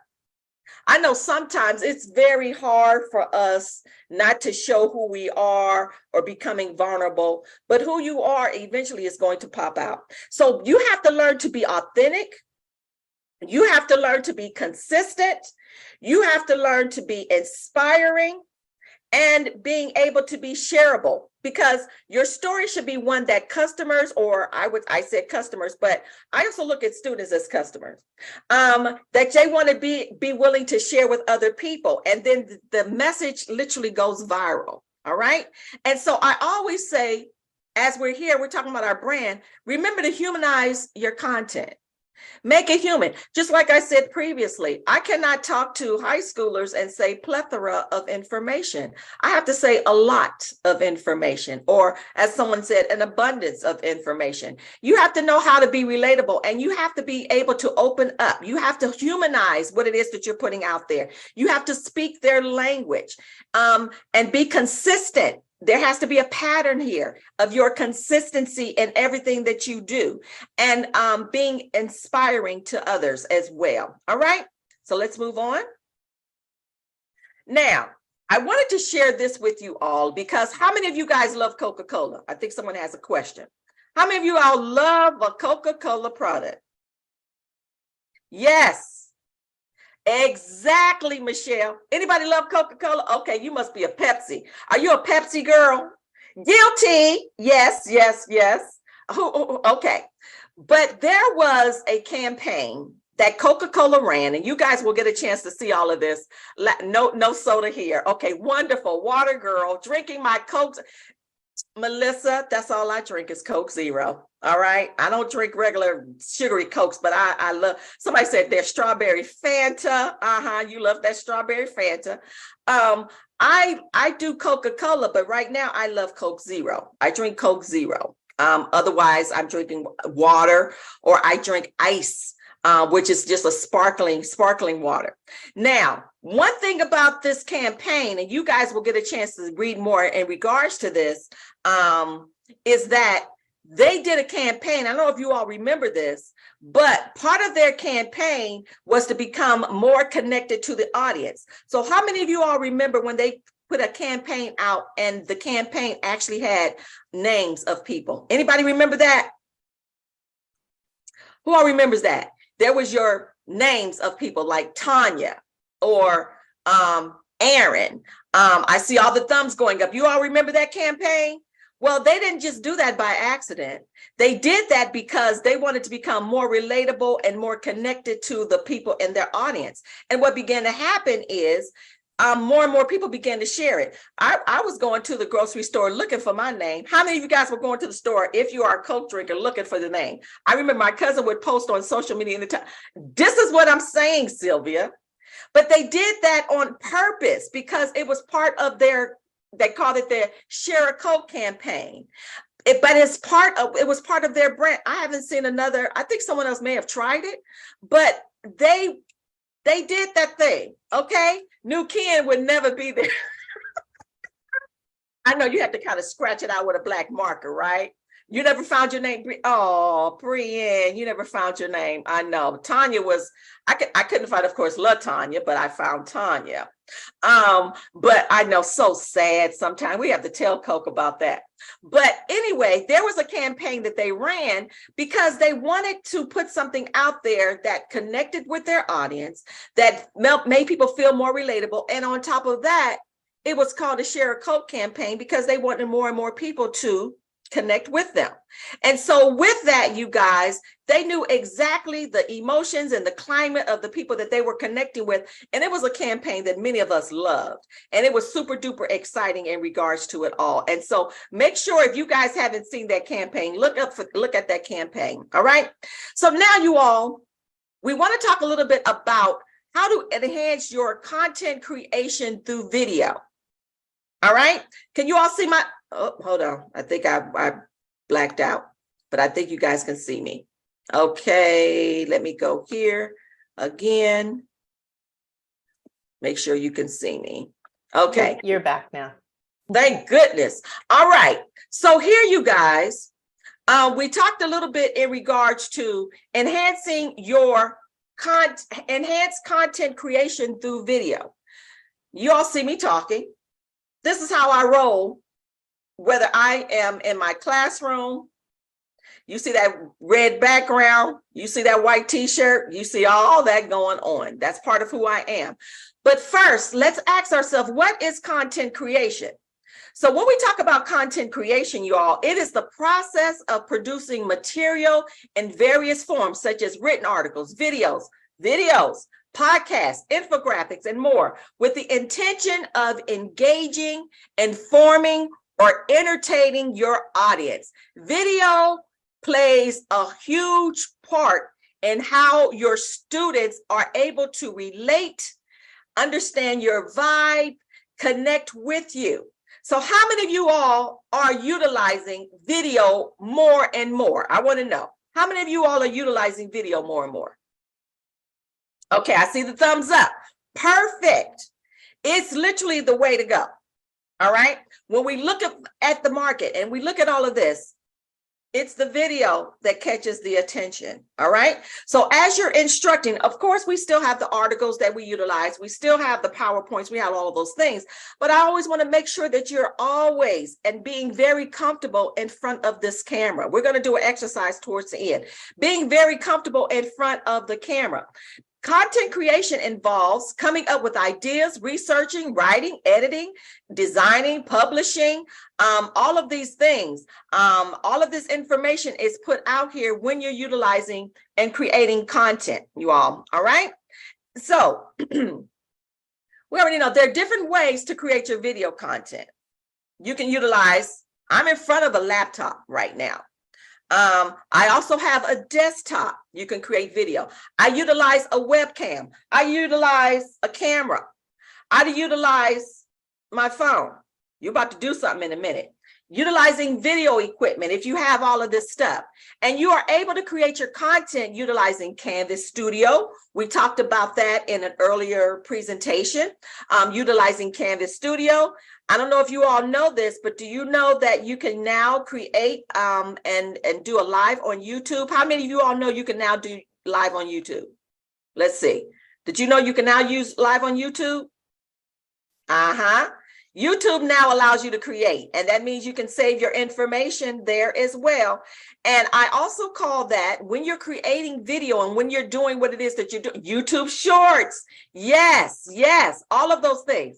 I know sometimes it's very hard for us not to show who we are or becoming vulnerable, but who you are eventually is going to pop out. So you have to learn to be authentic. You have to learn to be consistent. You have to learn to be inspiring and being able to be shareable, because your story should be one that customers, or I said customers, but I also look at students as customers, that they want to be willing to share with other people. And then the message literally goes viral. All right. And so I always say, as we're here, we're talking about our brand, remember to humanize your content. Make it human. Just like I said previously, I cannot talk to high schoolers and say plethora of information. I have to say a lot of information, or as someone said, an abundance of information. You have to know how to be relatable, and you have to be able to open up. You have to humanize what it is that you're putting out there. You have to speak their language, and be consistent. There has to be a pattern here of your consistency in everything that you do, and being inspiring to others as well. All right, so let's move on. Now, I wanted to share this with you all because how many of you guys love Coca-Cola? I think someone has a question. How many of you all love a Coca-Cola product? Yes. Exactly, Michelle. Anybody love Coca-Cola? Okay, you must be a Pepsi. Are you a Pepsi girl? Guilty. Yes, yes, yes. Okay. But there was a campaign that Coca-Cola ran, and you guys will get a chance to see all of this. No soda here. Okay, wonderful. Water girl, drinking my Coke. Melissa, that's all I drink is Coke Zero. All right. I don't drink regular sugary Cokes, but I love, somebody said there's strawberry Fanta. You love that strawberry Fanta. I do Coca-Cola, but right now I love Coke Zero. I drink Coke Zero. Otherwise I'm drinking water, or I drink ice, which is just a sparkling water. Now, one thing about this campaign, and you guys will get a chance to read more in regards to this, is that they did a campaign. I don't know if you all remember this, but part of their campaign was to become more connected to the audience. So how many of you all remember when they put a campaign out and the campaign actually had names of people? Anybody remember that? Who all remembers that? There was your names of people like Tanya or Aaron. I see all the thumbs going up. You all remember that campaign? Well, they didn't just do that by accident. They did that because they wanted to become more relatable and more connected to the people in their audience. And what began to happen is more and more people began to share it. I was going to the grocery store looking for my name. How many of you guys were going to the store, if you are a Coke drinker, looking for the name? I remember my cousin would post on social media in the time. This is what I'm saying, Sylvia. But they did that on purpose because it was part of their, they called it their Share a Coke campaign. But it was part of their brand. I haven't seen another, I think someone else may have tried it, but they did that thing, okay? New Ken would never be there. I know you have to kind of scratch it out with a black marker, right? You never found your name. Oh, Brienne, you never found your name. I know. Tanya was, I couldn't find, of course, LaTanya, but I found Tanya. But I know, so sad sometimes. We have to tell Coke about that. But anyway, there was a campaign that they ran because they wanted to put something out there that connected with their audience, that made people feel more relatable. And on top of that, it was called a Share a Coke campaign because they wanted more and more people to connect with them. And so with that, you guys, they knew exactly the emotions and the climate of the people that they were connecting with. And it was a campaign that many of us loved. And it was super duper exciting in regards to it all. And so make sure, if you guys haven't seen that campaign, look at that campaign. All right. So now, you all, we want to talk a little bit about how to enhance your content creation through video. All right. Can you all see my, oh, hold on. I think I blacked out, but I think you guys can see me. Okay, let me go here again. Make sure you can see me. Okay. You're back now. Thank goodness. All right. So here, you guys, we talked a little bit in regards to enhancing your enhanced content creation through video. You all see me talking. This is how I roll, whether I am in my classroom. You see that red background, you see that white t-shirt, you see all that going on. That's part of who I am. But first, let's ask ourselves, what is content creation? So when we talk about content creation, you all, it is the process of producing material in various forms, such as written articles, videos, podcasts, infographics, and more, with the intention of engaging, informing, or entertaining your audience. Video plays a huge part and how your students are able to relate, understand your vibe, connect with you. So how many of you all are utilizing video more and more? I want to know. How many of you all are utilizing video more and more? Okay, I see the thumbs up. Perfect. It's literally the way to go. All right. When we look at the market and we look at all of this, it's the video that catches the attention. All right. So as you're instructing, of course, we still have the articles that we utilize. We still have the PowerPoints. We have all of those things. But I always want to make sure that you're always and being very comfortable in front of this camera. We're going to do an exercise towards the end. Being very comfortable in front of the camera. Content creation involves coming up with ideas, researching, writing, editing, designing, publishing, all of these things. All of this information is put out here when you're utilizing and creating content, you all right? So we already know there are different ways to create your video content. You can utilize, I'm in front of a laptop right now. I also have a desktop. You can create video. I utilize a webcam. I utilize a camera. I utilize my phone. You're about to do something in a minute. Utilizing video equipment, if you have all of this stuff. And you are able to create your content utilizing Canvas Studio. We talked about that in an earlier presentation, utilizing Canvas Studio. I don't know if you all know this, but do you know that you can now create and do a live on YouTube? How many of you all know you can now do live on YouTube? Let's see. Did you know you can now use live on YouTube? YouTube now allows you to create, and that means you can save your information there as well. And I also call that when you're creating video and when you're doing what it is that you're doing, YouTube Shorts. Yes, all of those things.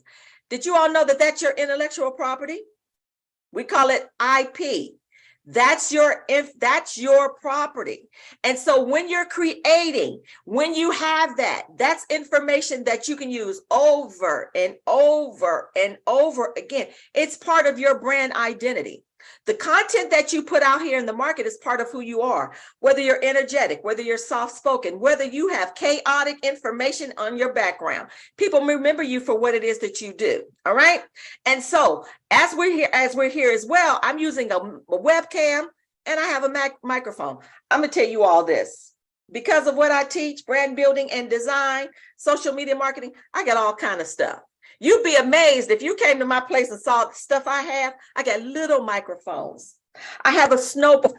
Did you all know that that's your intellectual property? We call it IP. That's your property. And so when you're creating, when you have that, that's information that you can use over and over and over again. It's part of your brand identity. The content that you put out here in the market is part of who you are, whether you're energetic, whether you're soft-spoken, whether you have chaotic information on your background. People remember you for what it is that you do. All right. And so as we're here as well, I'm using a webcam and I have a microphone. I'm going to tell you all this. Because of what I teach, brand building and design, social media marketing, I got all kind of stuff. You'd be amazed if you came to my place and saw the stuff I have. I got little microphones. I have a snowball.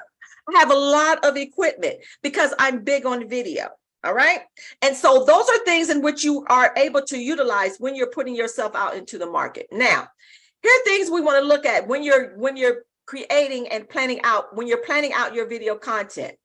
I have a lot of equipment because I'm big on video. All right. And so those are things in which you are able to utilize when you're putting yourself out into the market. Now, here are things we want to look at when you're creating and planning out, when you're planning out your video content.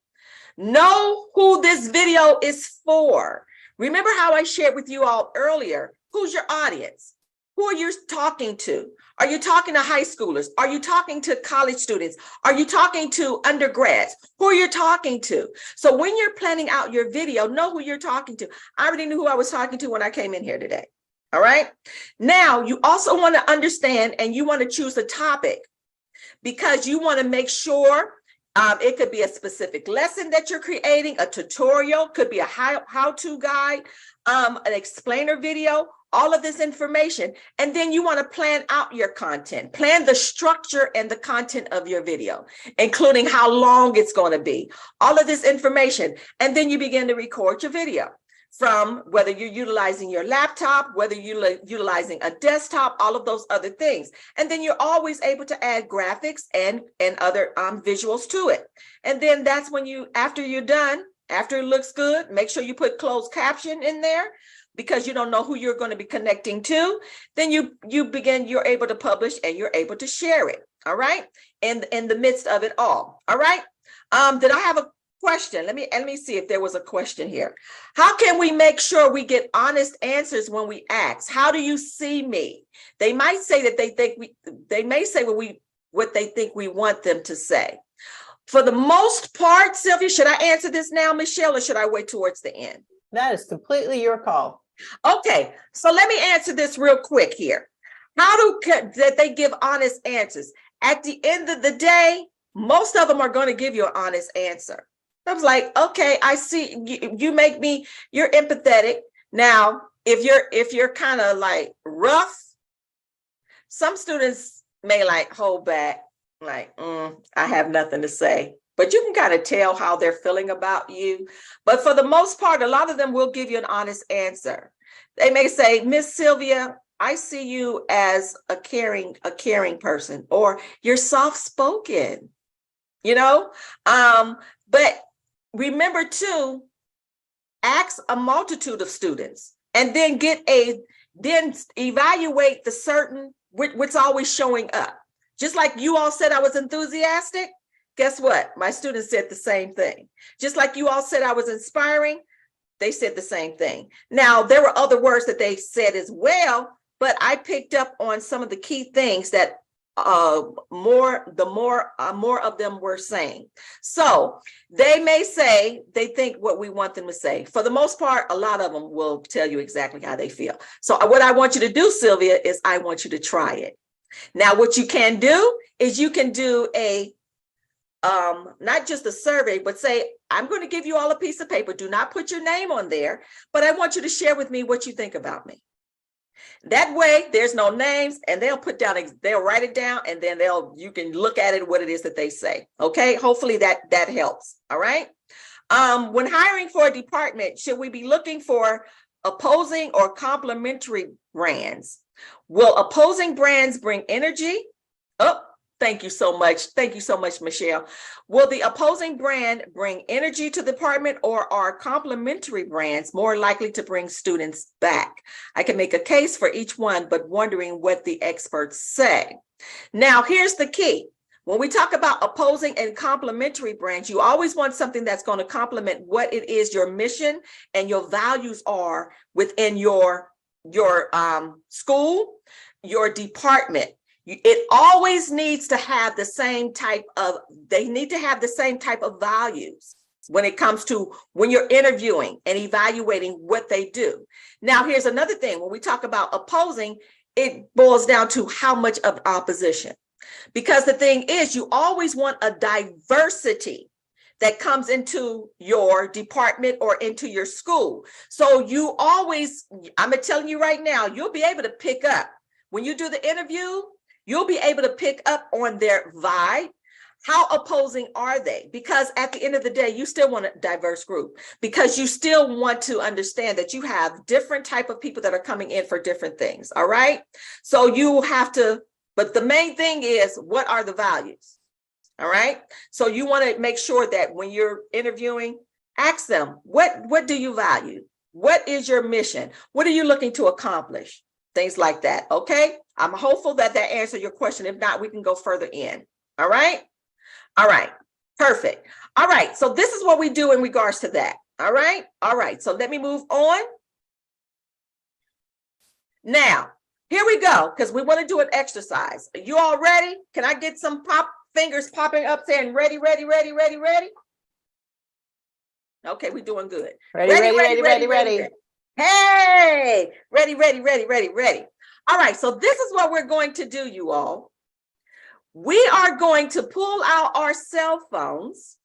Know who this video is for. Remember how I shared with you all earlier. Who's your audience? Who are you talking to? Are you talking to high schoolers? Are you talking to college students? Are you talking to undergrads? Who are you talking to? So when you're planning out your video, know who you're talking to. I already knew who I was talking to when I came in here today. All right. Now, you also want to understand and you want to choose a topic because you want to make sure it could be a specific lesson that you're creating, a tutorial, could be a how-to guide, an explainer video, all of this information. And then you want to plan out your content, plan the structure and the content of your video, including how long it's going to be, all of this information. And then you begin to record your video from whether you're utilizing your laptop, whether you're utilizing a desktop, all of those other things. And then you're always able to add graphics and other visuals to it. And then that's when after you're done, after it looks good, make sure you put closed caption in there because you don't know who you're going to be connecting to. Then you're able to publish and you're able to share it. All right. In the midst of it all. All right. Did I have a question? Let me see if there was a question here. How can we make sure we get honest answers when we ask? How do you see me? They might say that they may say what they think we want them to say. For the most part, Sylvia, should I answer this now, Michelle, or should I wait towards the end? That is completely your call. Okay, so let me answer this real quick here. How that they give honest answers? At the end of the day, most of them are going to give you an honest answer. I was like, okay, I see you make me, you're empathetic. Now, if you're kind of like rough, some students may like hold back, like, I have nothing to say. But you can kind of tell how they're feeling about you. But for the most part, a lot of them will give you an honest answer. They may say, Miss Sylvia, I see you as a caring person, or you're soft-spoken, you know? But remember too, ask a multitude of students and then then evaluate the certain, what's always showing up. Just like you all said I was enthusiastic, guess what? My students said the same thing. Just like you all said I was inspiring, they said the same thing. Now, there were other words that they said as well, but I picked up on some of the key things that more of them were saying. So they may say they think what we want them to say. For the most part, a lot of them will tell you exactly how they feel. So what I want you to do, Sylvia, is I want you to try it. Now, what you can do is you can do a not just a survey, but say, I'm going to give you all a piece of paper. Do not put your name on there, but I want you to share with me what you think about me. That way, there's no names, and they'll write it down, and then you can look at it, what it is that they say. Okay, hopefully that helps. All right. When hiring for a department, should we be looking for opposing or complementary brands? Will opposing brands bring energy? Oh, thank you so much. Thank you so much, Michelle. Will the opposing brand bring energy to the department, or are complementary brands more likely to bring students back? I can make a case for each one, but wondering what the experts say. Now, here's the key. When we talk about opposing and complementary brands, you always want something that's going to complement what it is your mission and your values are within your school, your department. It always needs to have the same type of, they need to have the same type of values when it comes to when you're interviewing and evaluating what they do. Now, here's another thing. When we talk about opposing, it boils down to how much of opposition. Because the thing is, you always want a diversity that comes into your department or into your school. So you always, I'm telling you right now, you'll be able to pick up when you do the interview. You'll be able to pick up on their vibe. How opposing are they? Because at the end of the day, you still want a diverse group, because you still want to understand that you have different type of people that are coming in for different things. All right. So you have to, but the main thing is, what are the values? All right. So you want to make sure that when you're interviewing, ask them, what do you value? What is your mission? What are you looking to accomplish? Things like that. Okay. I'm hopeful that answered your question. If not, we can go further in. All right. All right. Perfect. All right. So this is what we do in regards to that. All right. All right. So let me move on. Now, here we go, because we want to do an exercise. Are you all ready? Can I get some fingers popping up saying ready, ready, ready, ready, ready? Okay, we're doing good. Ready. Hey, ready, ready, ready, ready, ready. All right, so this is what we're going to do, you all. We are going to pull out our cell phones,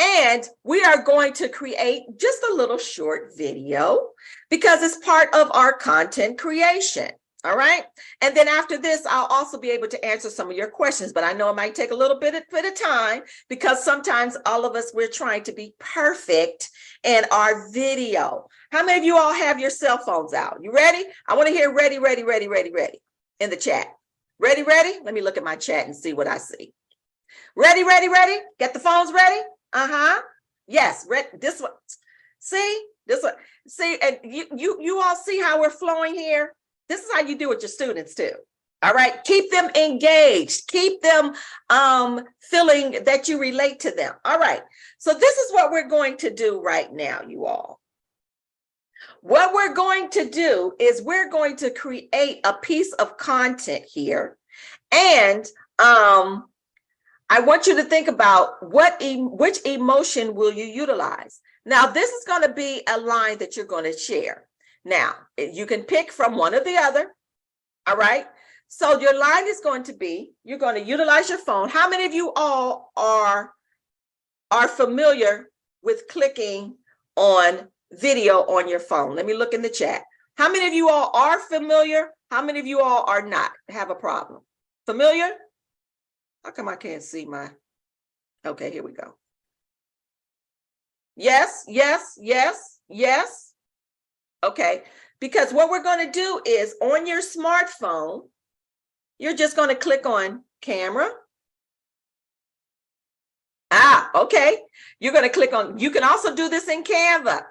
and we are going to create just a little short video, because it's part of our content creation. All right. And then after this, I'll also be able to answer some of your questions, but I know it might take a little bit of time, because sometimes all of us, we're trying to be perfect in our video. How many of you all have your cell phones out? You ready? I want to hear ready, ready, ready, ready, ready in the chat. Ready, ready? Let me look at my chat and see what I see. Ready, ready, ready? Get the phones ready? Uh-huh. Yes, this one. See? This one. See, and you all see how we're flowing here? This is how you do with your students too. All right. Keep them engaged. Keep them feeling that you relate to them. All right. So this is what we're going to do right now, you all. What we're going to do is we're going to create a piece of content here. And I want you to think about which emotion will you utilize. Now, this is going to be a line that you're going to share. Now, you can pick from one or the other. All right. So your line is going to be, you're going to utilize your phone. How many of you all are are familiar with clicking on video on your phone? Let me look in the chat. How many of you all are familiar? How many of you all are not, have a problem? Familiar? How come I can't see my, okay, here we go. Yes, yes, yes, yes. Okay, because what we're going to do is on your smartphone, you're just going to click on camera. Ah, okay. You're going to click on, you can also do this in Canva.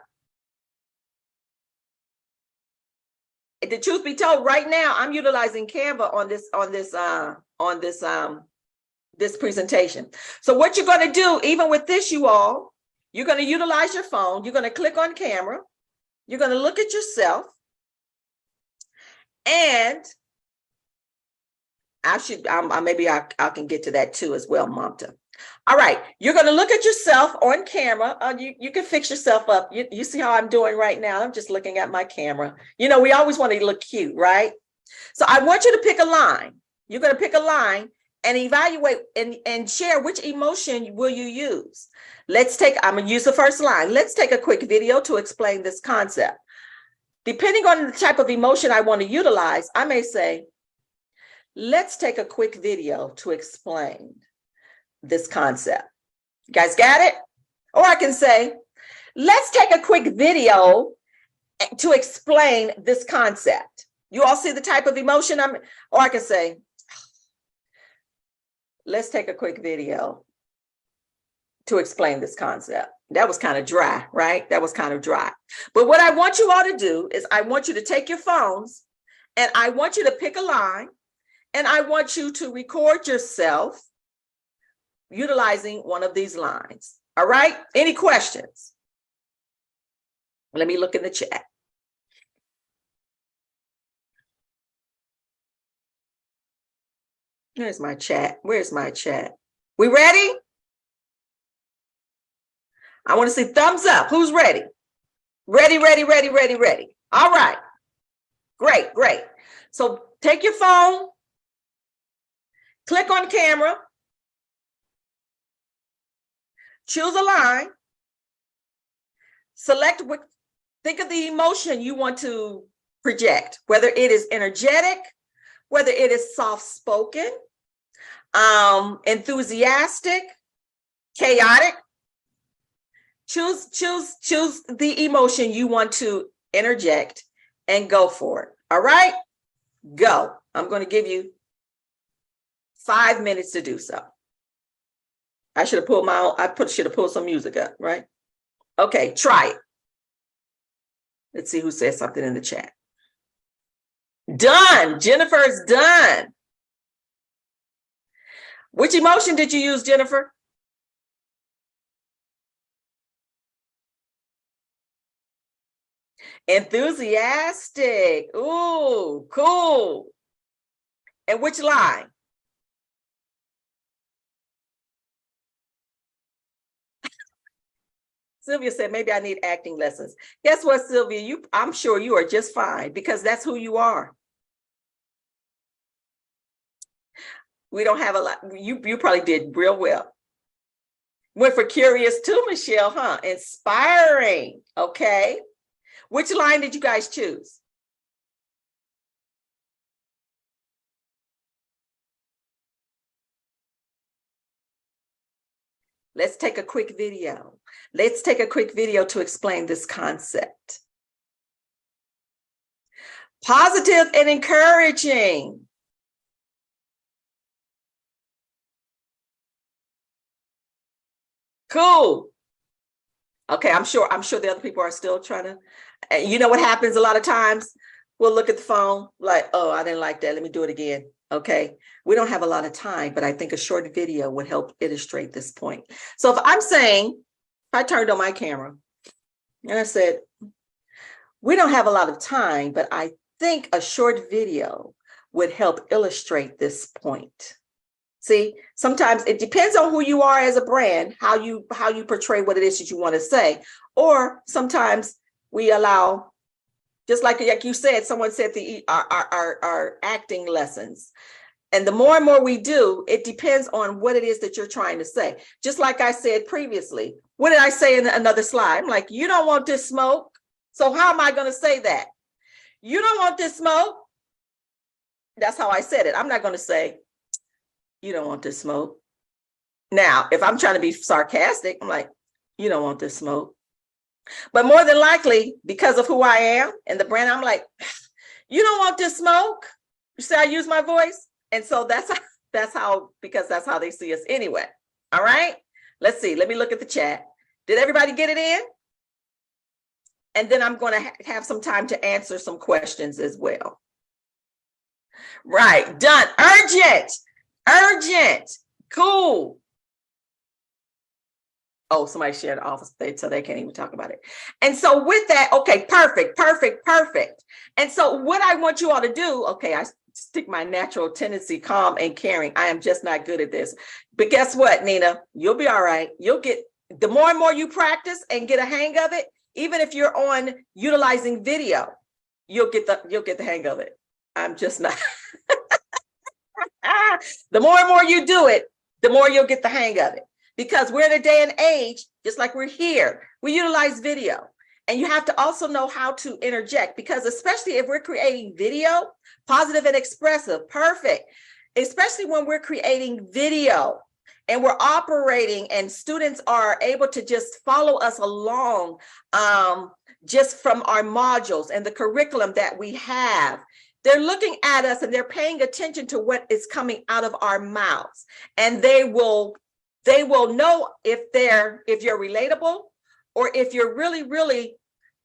The truth be told, right now I'm utilizing Canva on this presentation. So what you're going to do, even with this, you all, you're going to utilize your phone. You're going to click on camera. You're going to look at yourself, and maybe I can get to that too as well, Mamta. All right, you're going to look at yourself on camera. You can fix yourself up. You see how I'm doing right now? I'm just looking at my camera. You know, we always want to look cute, right? So I want you to pick a line. You're going to pick a line and evaluate and share which emotion will you use. I'm going to use the first line. Let's take a quick video to explain this concept. Depending on the type of emotion I want to utilize, I may say, let's take a quick video to explain this concept. You guys got it? Or I can say, let's take a quick video to explain this concept. You all see the type of emotion or I can say, let's take a quick video to explain this concept. That was kind of dry, right? That was kind of dry. But what I want you all to do is I want you to take your phones and I want you to pick a line and I want you to record yourself utilizing one of these lines. All right? Any questions? Let me look in the chat. Where's my chat? Where's my chat? We ready? I want to see thumbs up. Who's ready? Ready, ready, ready, ready, ready. All right. Great, great. So take your phone, click on camera, choose a line, think of the emotion you want to project, whether it is energetic, whether it is soft-spoken, enthusiastic, chaotic. Choose the emotion you want to interject and go for it. All right, go. I'm going to give you 5 minutes to do so. I should have pulled my own, should have pulled some music up, right? Okay, try it. Let's see who says something in the chat. Done. Jennifer's done. Which emotion did you use, Jennifer? Enthusiastic. Ooh, cool. And which line? Sylvia said, maybe I need acting lessons. Guess what, Sylvia? I'm sure you are just fine because that's who you are. We don't have a lot. You probably did real well. Went for curious too, Michelle, huh? Inspiring. Okay. Which line did you guys choose? Let's take a quick video. Let's take a quick video to explain this concept. Positive and encouraging. Cool. Okay, I'm sure the other people are still trying to, you know what happens a lot of times? We'll look at the phone like, oh, I didn't like that. Let me do it again. Okay, we don't have a lot of time, but I think a short video would help illustrate this point. So if I'm saying, if I turned on my camera and I said, we don't have a lot of time, but I think a short video would help illustrate this point. See, sometimes it depends on who you are as a brand, how you portray what it is that you want to say. Or sometimes we allow, just like you said, someone said our acting lessons. And the more and more we do, it depends on what it is that you're trying to say. Just like I said previously, what did I say in another slide? I'm like, you don't want this smoke. So how am I going to say that? You don't want this smoke. That's how I said it. I'm not going to say, you don't want this smoke. Now, if I'm trying to be sarcastic, I'm like, you don't want this smoke. But more than likely, because of who I am and the brand, I'm like, you don't want this smoke. You see, I use my voice. And so that's how, because that's how they see us anyway. All right. Let's see. Let me look at the chat. Did everybody get it in? And then I'm going to have some time to answer some questions as well. Right. Done. Urgent. Urgent. Cool. Oh, somebody shared the office page, so they can't even talk about it. And so with that, okay, perfect. And so what I want you all to do, okay, I stick my natural tendency, calm and caring. I am just not good at this. But guess what, Nina? You'll be all right. You'll get, the more and more you practice and get a hang of it, even if you're on utilizing video, you'll get the hang of it. I'm just not. The more and more you do it, the more you'll get the hang of it. Because we're in a day and age, just like we're here, we utilize video. And you have to also know how to interject, because especially if we're creating video, positive and expressive, perfect. Especially when we're creating video and we're operating and students are able to just follow us along just from our modules and the curriculum that we have. They're looking at us and they're paying attention to what is coming out of our mouths. And they will know if you're relatable or if you're really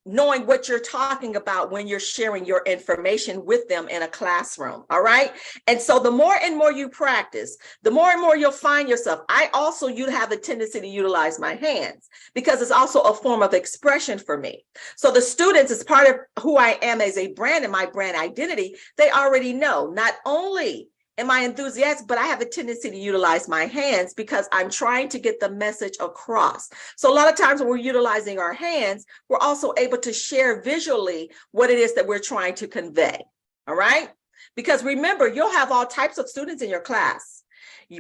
knowing what you're talking about when you're sharing your information with them in a classroom. All right. And so the more and more you practice, the more and more you'll find yourself. You have a tendency to utilize my hands because it's also a form of expression for me. So the students, as part of who I am as a brand and my brand identity, they already know not only am I enthusiastic, but I have a tendency to utilize my hands because I'm trying to get the message across. So a lot of times when we're utilizing our hands, we're also able to share visually what it is that we're trying to convey. All right. Because remember, you'll have all types of students in your class,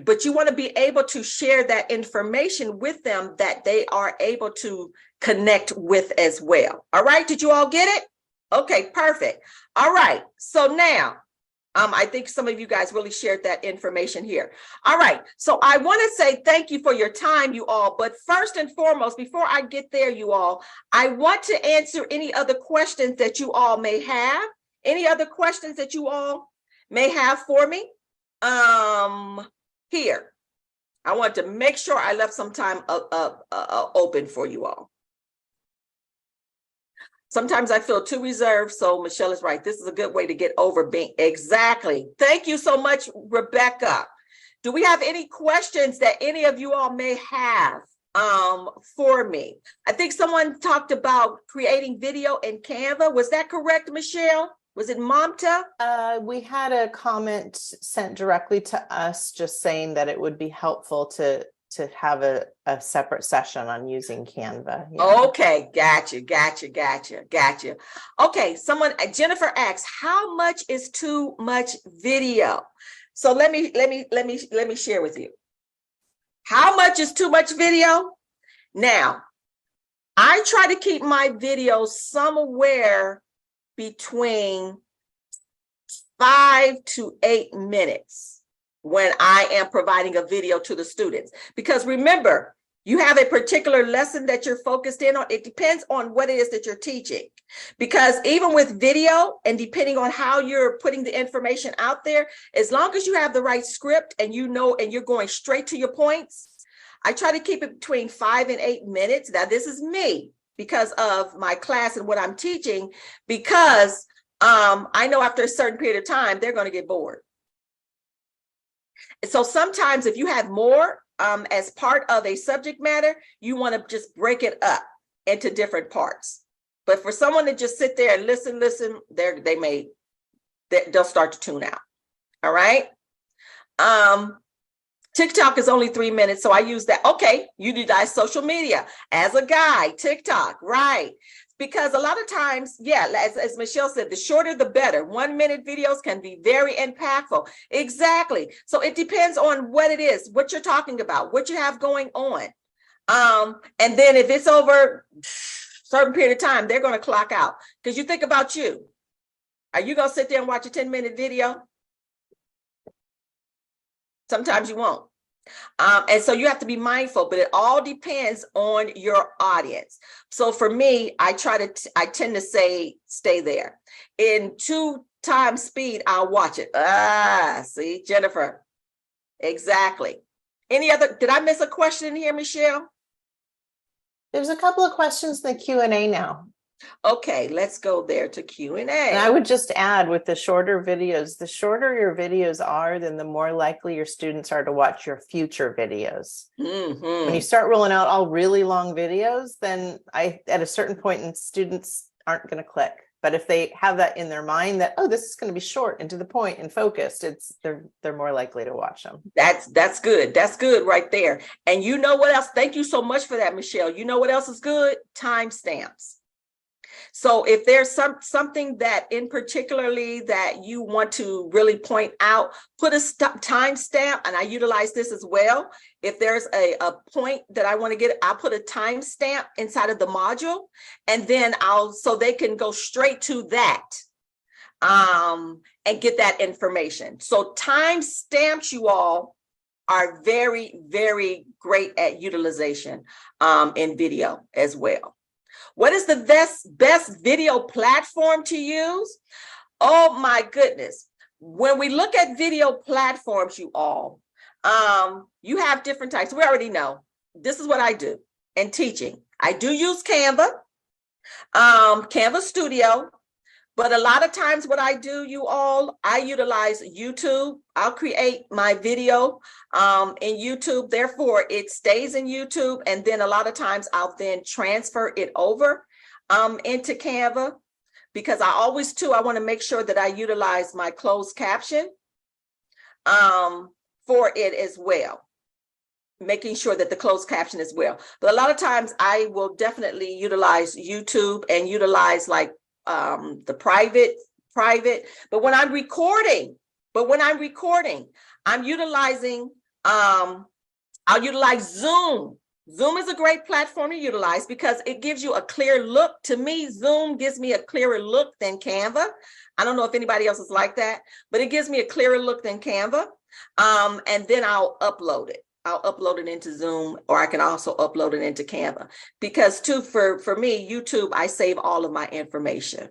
but you want to be able to share that information with them that they are able to connect with as well. All right. Did you all get it? Okay, perfect. All right. So now, I think some of you guys really shared that information here. All right. So I want to say thank you for your time, you all. But first and foremost, before I get there, you all, I want to answer any other questions that you all may have. Any other questions that you all may have for me? Here. I want to make sure I left some time open for you all. Sometimes I feel too reserved, so Michelle is right. This is a good way to get over being. Exactly. Thank you so much, Rebecca. Do we have any questions that any of you all may have for me? I think someone talked about creating video in Canva. Was that correct, Michelle? Was it Mamta? We had a comment sent directly to us just saying that it would be helpful to have a separate session on using Canva. Yeah. Okay, gotcha. Okay, Jennifer asks, how much is too much video? So let me share with you. How much is too much video? Now, I try to keep my videos somewhere between 5 to 8 minutes when I am providing a video to the students. Because remember, you have a particular lesson that you're focused in on. It depends on what it is that you're teaching. Because even with video, and depending on how you're putting the information out there, as long as you have the right script and you know, and you're going straight to your points, I try to keep it between 5 and 8 minutes. Now, this is me because of my class and what I'm teaching, because I know after a certain period of time, they're going to get bored. So sometimes if you have more as part of a subject matter, you want to just break it up into different parts. But for someone to just sit there and listen, they'll start to tune out. All right. TikTok is only 3 minutes, so I use that. Okay, you utilize social media as a guide. TikTok, right? because a lot of times, yeah, as Michelle said, the shorter the better. 1 minute videos can be very impactful. Exactly. So it depends on what it is, what you're talking about, what you have going on. And then if it's over a certain period of time, they're going to clock out. Because you think about you. Are you going to sit there and watch a 10-minute video? Sometimes you won't. And so you have to be mindful, but it all depends on your audience. So for me, I tend to say, stay there. In 2 times speed, I'll watch it. See, Jennifer. Exactly. Any other, did I miss a question here, Michelle? There's a couple of questions in the Q&A now. Okay, let's go there to Q&A. And I would just add, with the shorter videos, the shorter your videos are, then the more likely your students are to watch your future videos. Mm-hmm. When you start rolling out all really long videos, then at a certain point, students aren't going to click. But if they have that in their mind that, oh, this is going to be short and to the point and focused, they're more likely to watch them. That's good. That's good right there. And you know what else? Thank you so much for that, Michelle. You know what else is good? Timestamps. So if there's something that in particularly that you want to really point out, put a timestamp, and I utilize this as well. If there's a point that I want to get, I'll put a timestamp inside of the module, and then so they can go straight to that and get that information. So timestamps, you all, are very, very great at utilization in video as well. What is the best video platform to use? Oh my goodness. When we look at video platforms, you all, you have different types. We already know. This is what I do in teaching. I do use Canva, Canva Studio, but a lot of times what I do, you all, I utilize YouTube. I'll create my video in YouTube. Therefore, it stays in YouTube. And then a lot of times I'll then transfer it over into Canva, because I always too, I want to make sure that I utilize my closed caption for it as well, making sure that the closed caption as well. But a lot of times I will definitely utilize YouTube and utilize like the private, but when I'm recording, I'm utilizing, I'll utilize Zoom. Zoom is a great platform to utilize because it gives you a clear look. To me, Zoom gives me a clearer look than Canva. I don't know if anybody else is like that, but it gives me a clearer look than Canva. And then I'll upload it. I'll upload it into Zoom, or I can also upload it into Canva, because too, for me, YouTube, I save all of my information.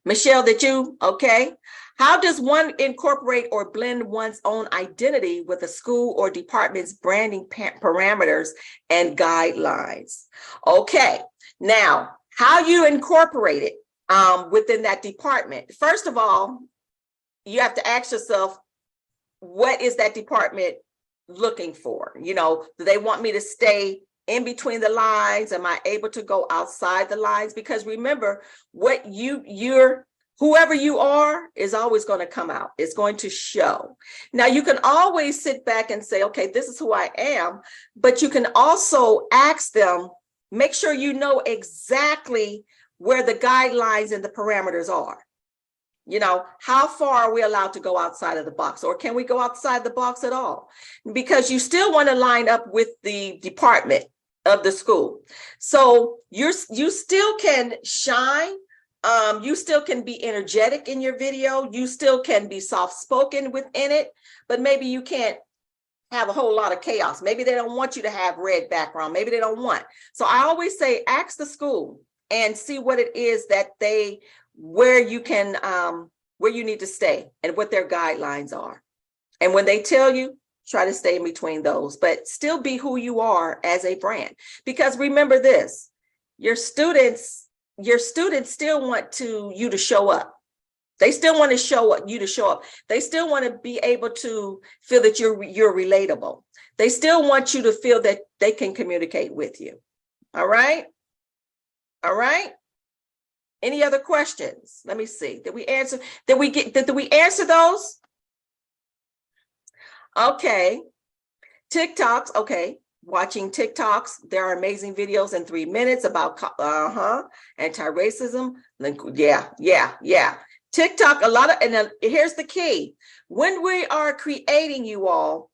Michelle, okay. How does one incorporate or blend one's own identity with a school or department's branding parameters and guidelines? Okay, now, how you incorporate it within that department? First of all, you have to ask yourself, what is that department looking for? You know, do they want me to stay in between the lines? Am I able to go outside the lines? Because remember, what whoever you are is always going to come out. It's going to show. Now, you can always sit back and say, okay, this is who I am, but you can also ask them, make sure you know exactly where the guidelines and the parameters are. You know, how far are we allowed to go outside of the box, or can we go outside the box at all? Because you still want to line up with the department of the school. So you still can shine. You still can be energetic in your video. You still can be soft-spoken within it, but maybe you can't have a whole lot of chaos. Maybe they don't want you to have red background. Maybe they don't want. So I always say, ask the school and see what it is that where you need to stay and what their guidelines are. And when they tell you, try to stay in between those, but still be who you are as a brand. Because remember this, your students still want you to show up. They still want you to show up. They still want to be able to feel that you're relatable. They still want you to feel that they can communicate with you. All right. All right. Any other questions? Let me see. Did we answer those? Okay. TikToks. Okay. watching TikToks. There are amazing videos in 3 minutes about anti-racism. Yeah. TikTok, a lot of, and then here's the key. When we are creating, you all,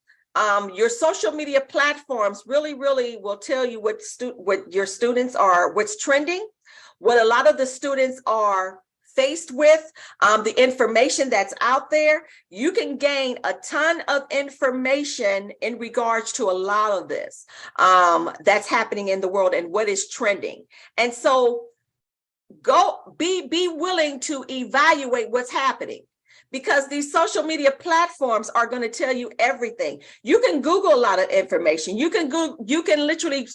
your social media platforms really will tell you what your students are, what's trending, what a lot of the students are faced with, the information that's out there. You can gain a ton of information in regards to a lot of this that's happening in the world and what is trending. And so go be willing to evaluate what's happening, because these social media platforms are going to tell you everything. You can Google a lot of information. You can literally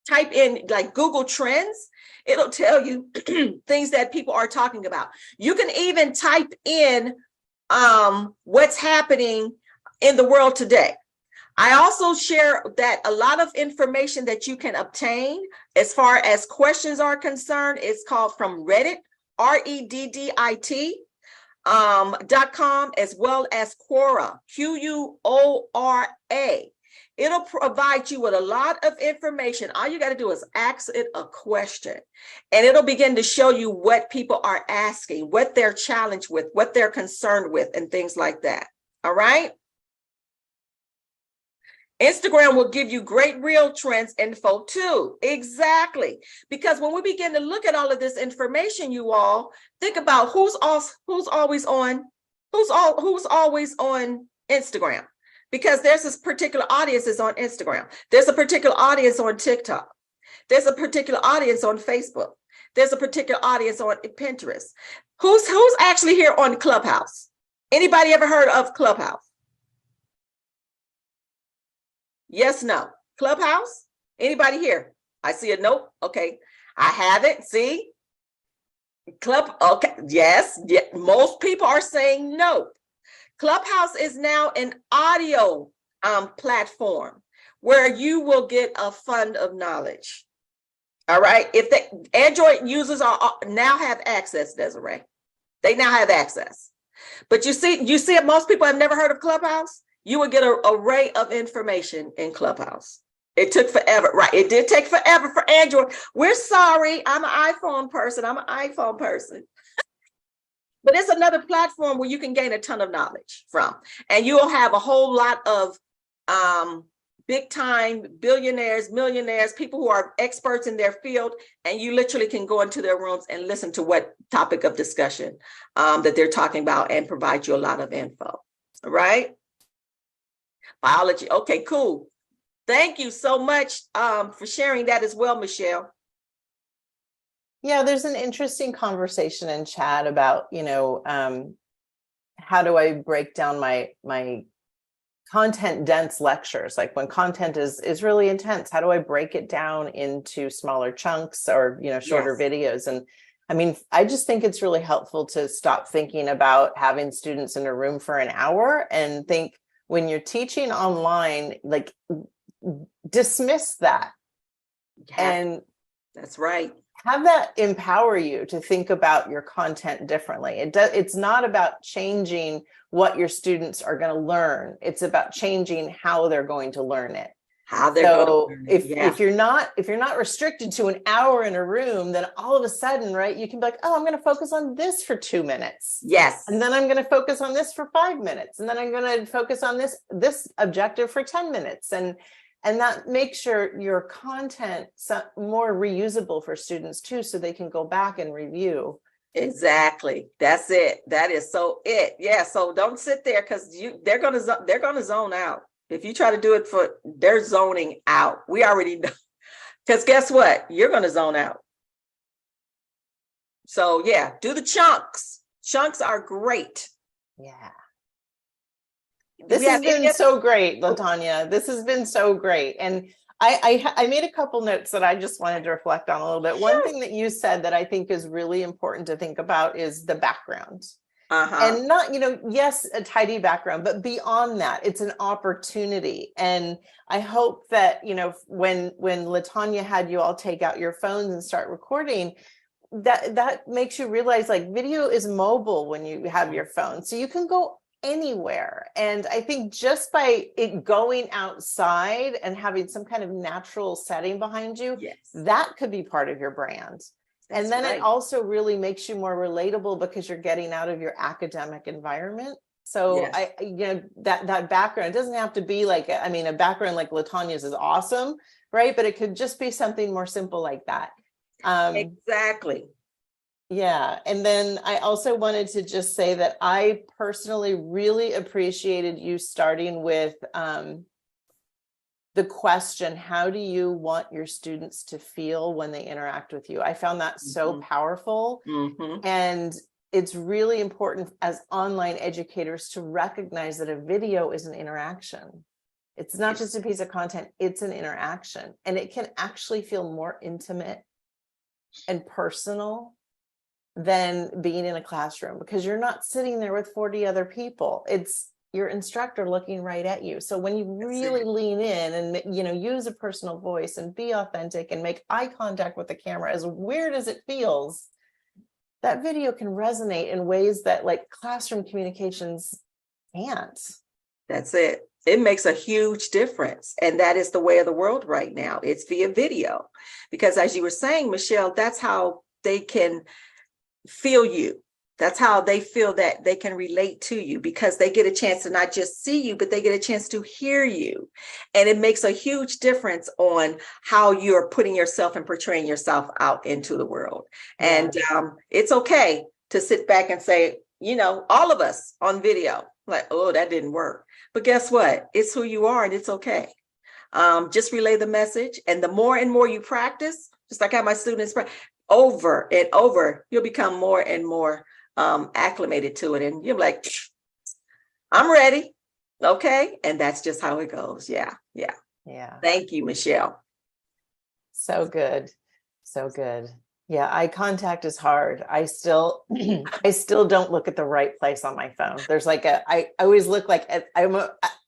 type in like Google Trends. It'll tell you things that people are talking about. You can even type in what's happening in the world today. I also share that a lot of information that you can obtain as far as questions are concerned is called from Reddit, REDDIT.com, as well as Quora, QUORA. It'll provide you with a lot of information. All you got to do is ask it a question, and it'll begin to show you what people are asking, what they're challenged with, what they're concerned with, and things like that. All right. Instagram will give you great real trends info too. Exactly. Because when we begin to look at all of this information, you all think about who's always on Instagram. Because there's this particular audience is on Instagram. There's a particular audience on TikTok. There's a particular audience on Facebook. There's a particular audience on Pinterest. Who's actually here on Clubhouse? Anybody ever heard of Clubhouse? Yes, no. Clubhouse? Anybody here? I see a nope. Okay. I haven't. See? Okay. Yes. Yeah. Most people are saying no. Clubhouse is now an audio platform where you will get a fund of knowledge. All right. If the Android users now have access, Desiree, they now have access. But you see, most people have never heard of Clubhouse. You would get an array of information in Clubhouse. It took forever, right? It did take forever for Android. We're sorry. I'm an iPhone person. But it's another platform where you can gain a ton of knowledge from. And you'll have a whole lot of big time billionaires, millionaires, people who are experts in their field. And you literally can go into their rooms and listen to what topic of discussion that they're talking about and provide you a lot of info, right? Biology. Okay, cool. Thank you so much for sharing that as well, Michelle. Yeah, there's an interesting conversation in chat about, how do I break down my content dense lectures? Like when content is really intense, how do I break it down into smaller chunks or, shorter videos? And I mean, I just think it's really helpful to stop thinking about having students in a room for an hour and think when you're teaching online, like dismiss that. Yeah, and that's right. Have that empower you to think about your content differently. It's not about changing what your students are going to learn. It's about changing how they're going to learn it. If you're not restricted to an hour in a room, then all of a sudden, right, you can be like, oh, I'm going to focus on this for 2 minutes. Yes. And then I'm going to focus on this for 5 minutes. And then I'm going to focus on this objective for 10 minutes. And that makes your content more reusable for students too, so they can go back and review. Exactly. That's it. That is so it. Yeah. So don't sit there because they're gonna zone out. If you try to do it they're zoning out. We already know. Because guess what? You're gonna zone out. So yeah, do the chunks. Chunks are great. Yeah. This has been so great, LaTanya. This has been so great. And I made a couple notes that I just wanted to reflect on a little bit. Sure. One thing that you said that I think is really important to think about is the background. And not, yes, a tidy background, but beyond that, it's an opportunity. And I hope that, when LaTanya had you all take out your phones and start recording, that makes you realize like video is mobile when you have your phone. So you can go anywhere. And I think just by it going outside and having some kind of natural setting behind you, Yes, that could be part of your brand. that's And then right. it also really makes you more relatable because you're getting out of your academic environment. So Yes. that background, it doesn't have to be like, I mean, a background like Latanya's is awesome, right? But it could just be something more simple like that. Exactly. Yeah. And then I also wanted to just say that I personally really appreciated you starting with the question, how do you want your students to feel when they interact with you? I found that so powerful. And it's really important as online educators to recognize that a video is an interaction. It's not just a piece of content, it's an interaction. And it can actually feel more intimate and personal than being in a classroom, because you're not sitting there with 40 other people. It's your instructor looking right at you. So when you really lean in and use a personal voice and be authentic and make eye contact with the camera, as weird as it feels, that video can resonate in ways that like classroom communications can't. That's it. It makes a huge difference. And that is the way of the world right now. It's via video. Because as you were saying, Michelle, that's how they can feel you. That's how they feel that they can relate to you, because they get a chance to not just see you, but they get a chance to hear you. And it makes a huge difference on how you're putting yourself and portraying yourself out into the world. And it's okay to sit back and say, all of us on video, like, oh, that didn't work. But guess what? It's who you are, and it's okay. Just relay the message. And the more and more you practice, just like how my students over and over, you'll become more and more acclimated to it. And you're like, I'm ready. Okay. And that's just how it goes. Yeah. Thank you, Michelle. So good. So good. Yeah, eye contact is hard. I still don't look at the right place on my phone. There's like I always look like I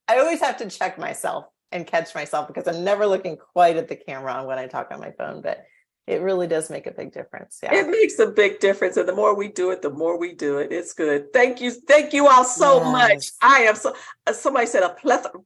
always have to check myself and catch myself, because I'm never looking quite at the camera when I talk on my phone, but it really does make a big difference. Yeah. It makes a big difference. And the more we do it, the more we do it. It's good. Thank you. Thank you all so much. I am so, somebody said a plethora.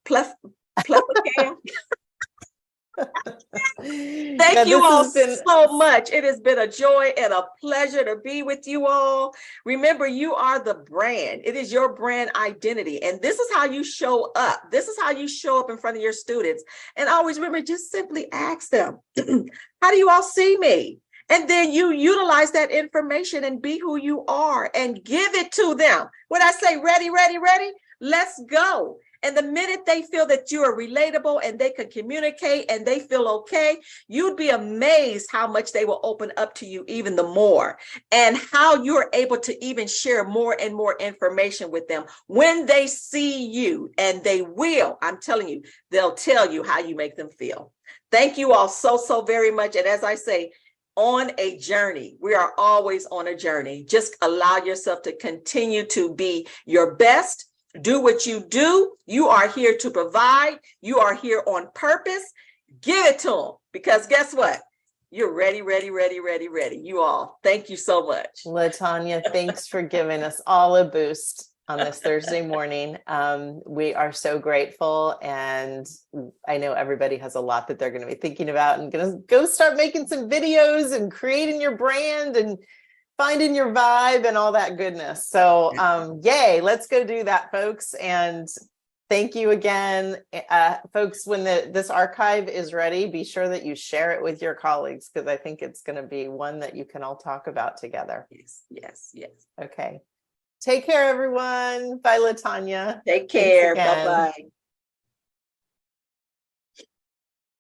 Thank you all so much. It has been a joy and a pleasure to be with you all. Remember, you are the brand. It is your brand identity. And this is how you show up. This is how you show up in front of your students. And always remember, just simply ask them, how do you all see me? And then you utilize that information and be who you are and give it to them. When I say ready, ready, ready, let's go. And the minute they feel that you are relatable and they can communicate and they feel okay, you'd be amazed how much they will open up to you even the more, and how you're able to even share more and more information with them when they see you. And they will, I'm telling you, they'll tell you how you make them feel. Thank you all so very much. And as I say, on a journey. We are always on a journey. Just allow yourself to continue to be your best. Do what you do. You are here to provide. You are here on purpose. Give it to them, because guess what? You're ready, ready, ready, ready, ready. You all. Thank you so much. Latanya, thanks for giving us all a boost on this Thursday morning. We are so grateful, and I know everybody has a lot that they're going to be thinking about and going to go start making some videos and creating your brand and finding your vibe and all that goodness. So yay, let's go do that, folks. And thank you again. Folks, when this archive is ready, be sure that you share it with your colleagues, because I think it's going to be one that you can all talk about together. Yes. Okay. Take care, everyone. Bye, Latanya. Take care. Bye-bye.